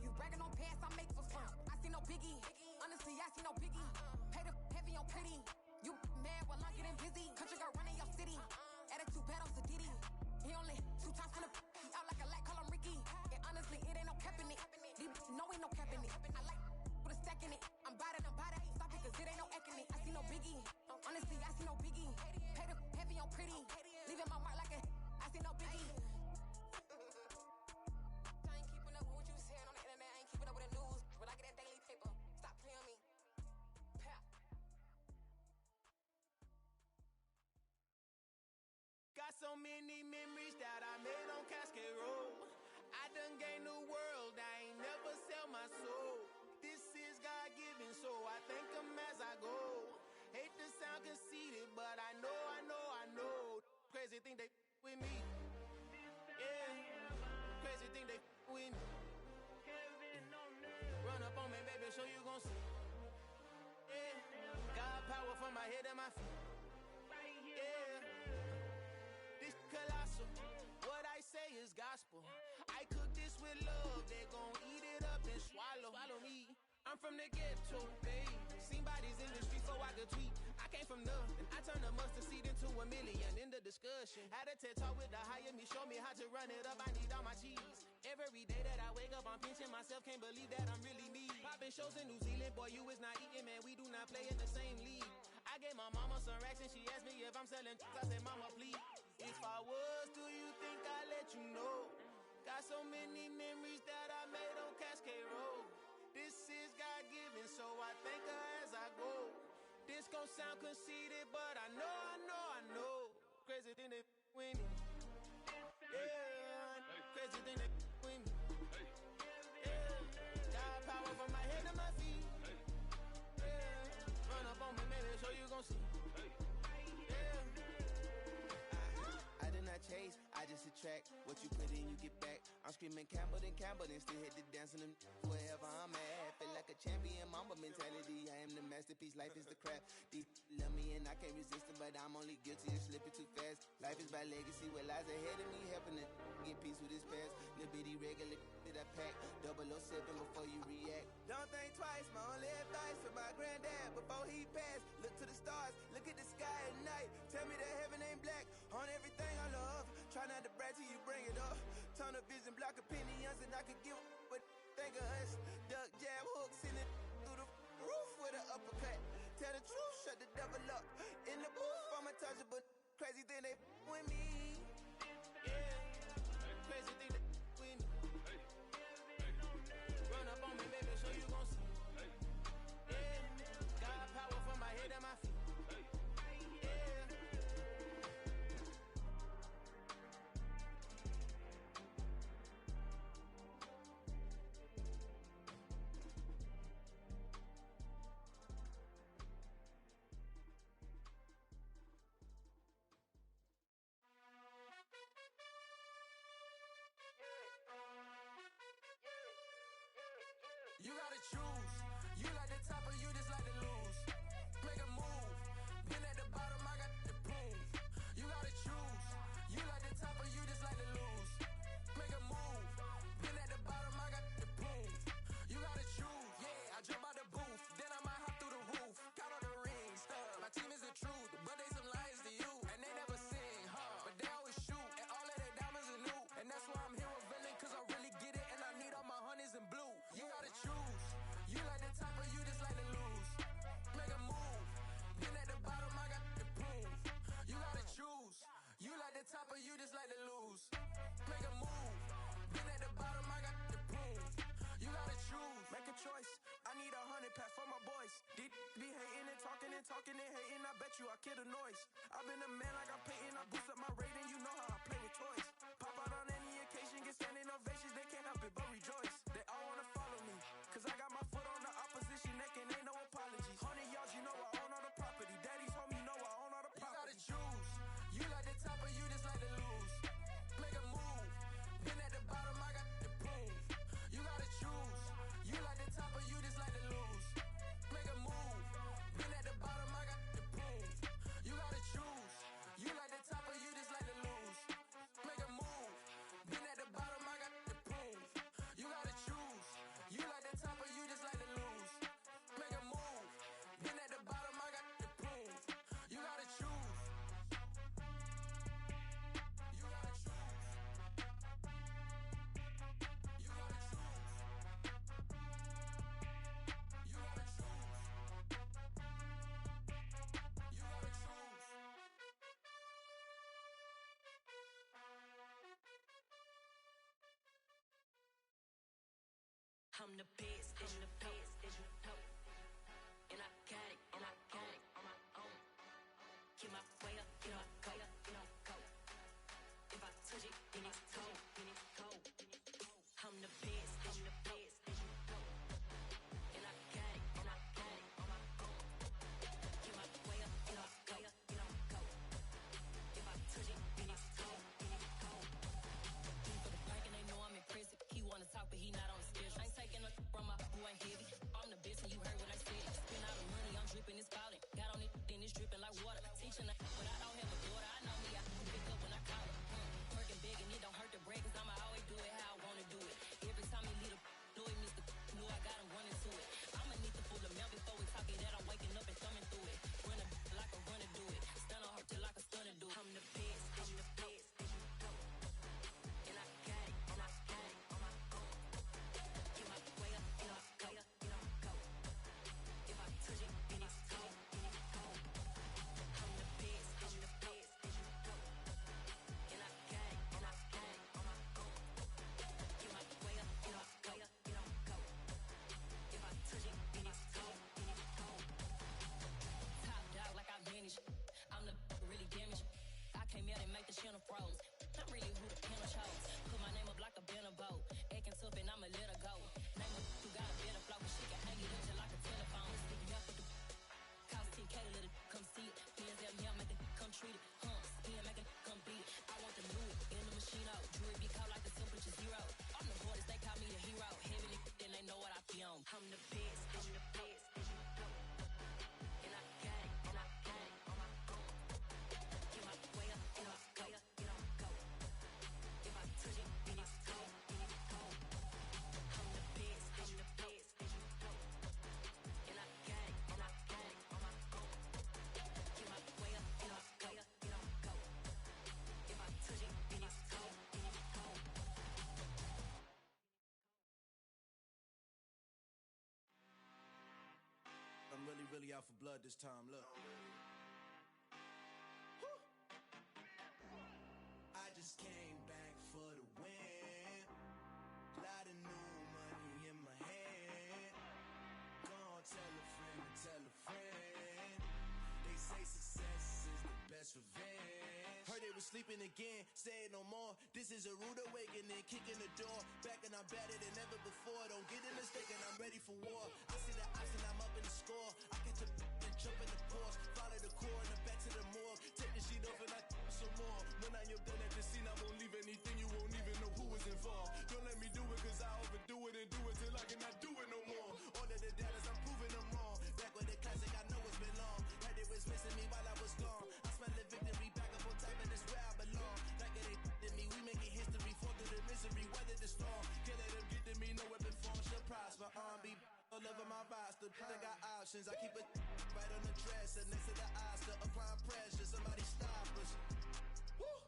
You bragging on pass, I make for biggie. Honestly, I see no biggie. Pay the heavy on pretty. You mad while I'm getting busy. Country girl running your city. Attitude bad on Sadidi. He only 2 times from the he out like a light, call him Ricky. And honestly, it ain't no cap in it. These know ain't no cap in it. I like with a stack in it. I'm bout it, stop it, cause it ain't no acting it. I see no biggie. Honestly, I see no biggie. Pay the heavy on pretty. Leaving my mark like a I see no biggie. I ain't keeping up with what you saying on the internet. I ain't keeping up with the news. But I get that daily paper. Stop playing on me. Pap. Got so many memories that I made on Cascade Road. I done gained the world, I ain't never sell my soul. This is God-given, so I thank him as I go. Hate to sound conceited, but I know. Crazy thing they with me. Yeah, crazy thing they with me. Run up on me, baby, so you gon' see. Yeah, God power from my head and my feet. Yeah, this colossal. What I say is gospel. I cook this with love, they gon' eat it up and swallow me. I'm from the ghetto, babe. Seen bodies in the street so I could tweet. I came from nothing, I turned a mustard seed into a million. In the discussion, had a TED talk with the higher me, show me how to run it up. I need all my cheese. Every day that I wake up, I'm pinching myself, can't believe that I'm really me. Popping shows in New Zealand, boy, you is not eating, man. We do not play in the same league. I gave my mama some racks and she asked me if I'm selling. I said, mama, please. If I was, do you think I'd let you know? Got so many memories that I made on Cascade Road. This is God-given, so I thank her as I go. This gon' sound conceited, but I know. Crazy thing they with me. Yeah, crazy thing they with me. Yeah, got power from my head to my feet. Yeah, run up on me, maybe, so you gon' see. Yeah, I did not chase, I just attract. What you put in, you get back. I'm screaming Campbell, then still hit the dance and them wherever I'm at. Feel like a champion, mamba mentality. I am the masterpiece, life is the crap. These love me and I can't resist it, but I'm only guilty of slipping too fast. Life is by legacy, what lies ahead of me, helping to get peace with this past. Little bitty regular that I pack, 007 before you react. Don't think twice, my only advice for my granddad before he passed. Look to the stars, look at the sky at night. Tell me that heaven ain't black on everything I love. Try not to brag till you bring it up. Tunnel vision, block opinions, and I could give what think of us. Duck jab hooks in it through the roof with an uppercut. Tell the truth, shut the devil up. In the booth, I'm untouchable. Crazy thing they with me. Yeah, crazy thing they with me. Run up on me, baby, so you gon' see. Yeah, got power from my head and my feet. I'm the best, and the best, and you know. And I got it, and I got it on my own. Get my way up, get my go, get my go. If I touch it, then it's cold, then it's cold. I'm the best, and the best, and you know. And I got it, and I got it on my own. Get my way up, get my go, get my go. If I touch it, then it's cold, then it's cold. For the break and they know I'm impressive. He wanna talk, but he not on the schedule. I ain't taking no from my boy heavy. I'm the best, and you heard what I said. Spend all the money, I'm dripping, it's spouting. Got on it, then it's dripping like water. Teaching her, but I don't have a daughter. I know me, I can pick up when I call her. Working big, and it don't hurt to break, cause I'ma always do it how I wanna do it. Every time he lead a know it, Mr. Know I got him running to it. I'ma need to pull the mail before we talk it that I'm waking up and thumbing through it. Run a like a runner do it. Stun on her till like a stunner do it. I'm the best, I'm the best, and you know. And I got it, and I got it on my own. Get my way up, get my go, get my go. If I touch it, then it's cold, then it's cold. I'm the best, and you know. And I got it, and I got it on my own. Get my way up, get my go, get my go. If I touch it, then it's cold, then it's cold. Top dog like I vanished. I'm the really damaged. I came out and make the channel froze. I'm really who the piano chose. Put my name up like a banner boat. Acting tough and I'ma let her go. Name her who got a better flow. She can hang it up just like a telephone. Stick me up with the cost 10K to let it come see it. Hands out here, make it come treat it. Spin, make it come beat it. I want the Louis in the machine out. Jewelry be cold like the temperature zero. I'm the hardest, they call me the hero. Heavy then they know what I be on. I'm the best, I'm the best, and you know. And I got it, and I got it on my own. Get my way up, get my go, get my go. If I touch it, then it's cold, then it's cold. I'm the best, and you know. And I got it, and I got it on my own. Get my way up, get my go, get my go. If I touch it, then it's cold, then it's cold. I'm really out for blood this time, look. Woo. I just came back for the win. Lot of new money in my hand. Gonna tell a friend to tell a friend. They say success is the best revenge. Heard they was sleeping again, say it no more. This is a rude awakening, kicking the door. Back and I'm better than ever before. Don't get it mistaken, I'm ready for war. I see the option, I'm up in the score. I catch a and jump in the course. Follow the core and the back to the morgue. Take the sheet off and I some more. When I am done at the scene, I won't leave anything. You won't even know who was involved. Don't let me do it cause I overdo it and do it till I cannot do it no more. All of the doubters, I'm proving them wrong. Back with the classic, I know it's been long. Heard it was missing me while I was gone. I smell the victory back up on top and it's where I belong. Like it ain't to me, we making history. Fall through the misery, weather the storm. Can't let them get to me, no weapon form shall prosper. Be all over my roster. I got options, I keep it right on the dresser. Next to the Oscar, applying pressure, somebody stop us. Woo!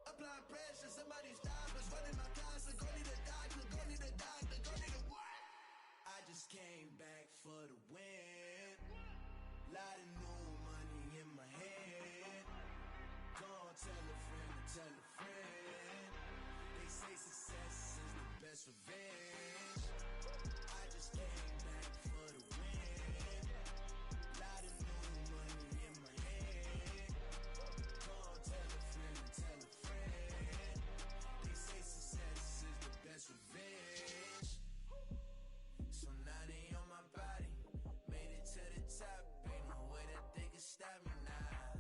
Applying pressure, somebody stop us. Running my closet, go need a doctor, go need a doctor, go need a what? I just came back for the win. Lot of new money in my hand. Gonna tell a friend to tell a friend. They say success is the best revenge. I just came back for the win. Lot of new money in my hand. Gonna tell a friend to tell a friend. They say success is the best revenge. So now they on my body. Made it to the top. Ain't no way that they can stop me now.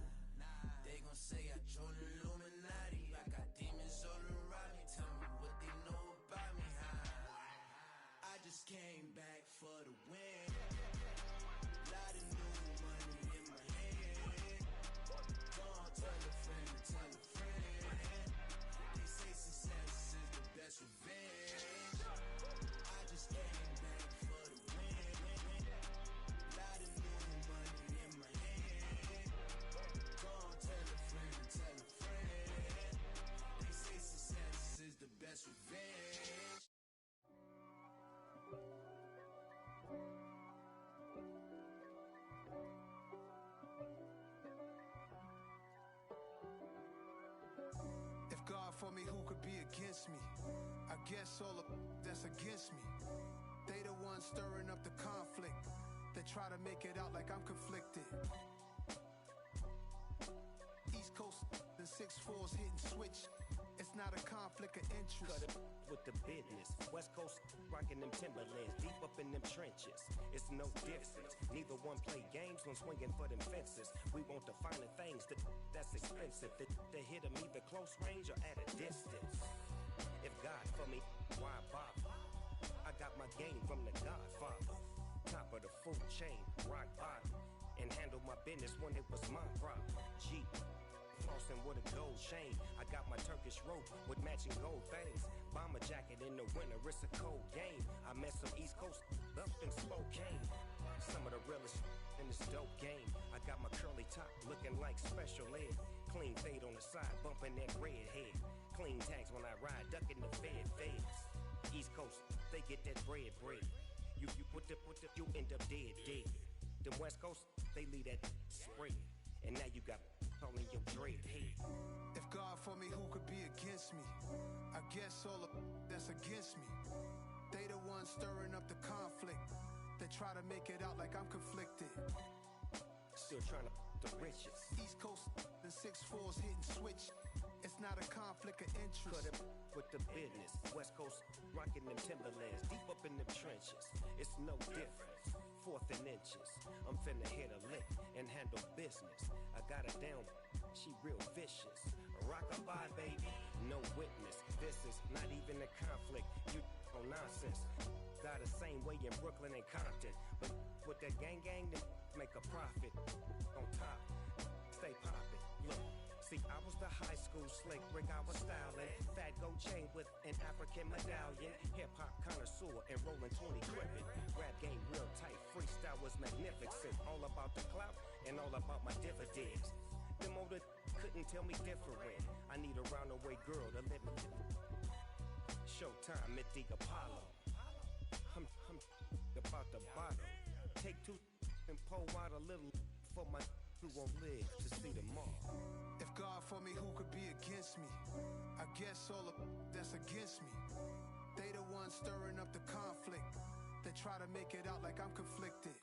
They gon' say I joined the Illuminati. I got demons all around me. Tell me what they know about me, huh? I just came back for the win. Lot of new money in my hand. Gonna tell a friend to tell a friend. They say success is the best revenge. I just came back for the win. Lot of new money in my hand. Gonna tell a friend to tell a friend. They say success is the best revenge. If God for me, who could be against me? I guess all of that's against me. They the ones stirring up the conflict. They try to make it out like I'm conflicted. East Coast and 6'4's hitting switch. It's not a conflict of interest. Cut it with the business. West Coast rocking them Timberlands, deep up in them trenches. It's no difference. Neither one play games when swinging for them fences. We want the finer things that's expensive. They hit them either close range or at a distance. If God for me, why bother? I got my game from the Godfather. Top of the food chain, rock bottom. And handle my business when it was my problem. G. Flossing with a gold chain. I got my Turkish rope with matching gold things. Bomber jacket in the winter, it's a cold game. I met some East Coast up in Spokane. Some of the realest in this dope game. I got my curly top looking like special ed. Clean fade on the side, bumping that red head. Clean tags when I ride, ducking the feds. East Coast, they get that bread. You you end up dead. Them West Coast, they leave that spread. And now you got all in your dread head. If God for me, who could be against me? I guess all of that's against me. They the ones stirring up the conflict. They try to make it out like I'm conflicted. Still trying to the riches. East Coast and 6'4's hitting switch. It's not a conflict of interest. Cut it with the business. West Coast rocking them Timberlands, deep up in them trenches. It's no difference. Fourth and inches. I'm finna hit a lick and handle business. I got her down, she real vicious. Rock-a-bye, baby, no witness. This is not even a conflict. You on nonsense. Got the same way in Brooklyn and Compton. But with that gang, then make a profit. On top, stay poppin'. Look. See, I was the high school slick Rick, I was styling. Fat gold chain with an African medallion. Hip-hop connoisseur and rolling 20 gripping. Rap game real tight, freestyle was magnificent. All about the clout and all about my dividends. Them older couldn't tell me different. I need a roundaway girl to live in. Showtime at the Apollo. I'm about the bottle. Take two and pour out a little for my who won't live to see tomorrow. If God for me, who could be against me? I guess all of that's against me. They the ones stirring up the conflict. They try to make it out like I'm conflicted.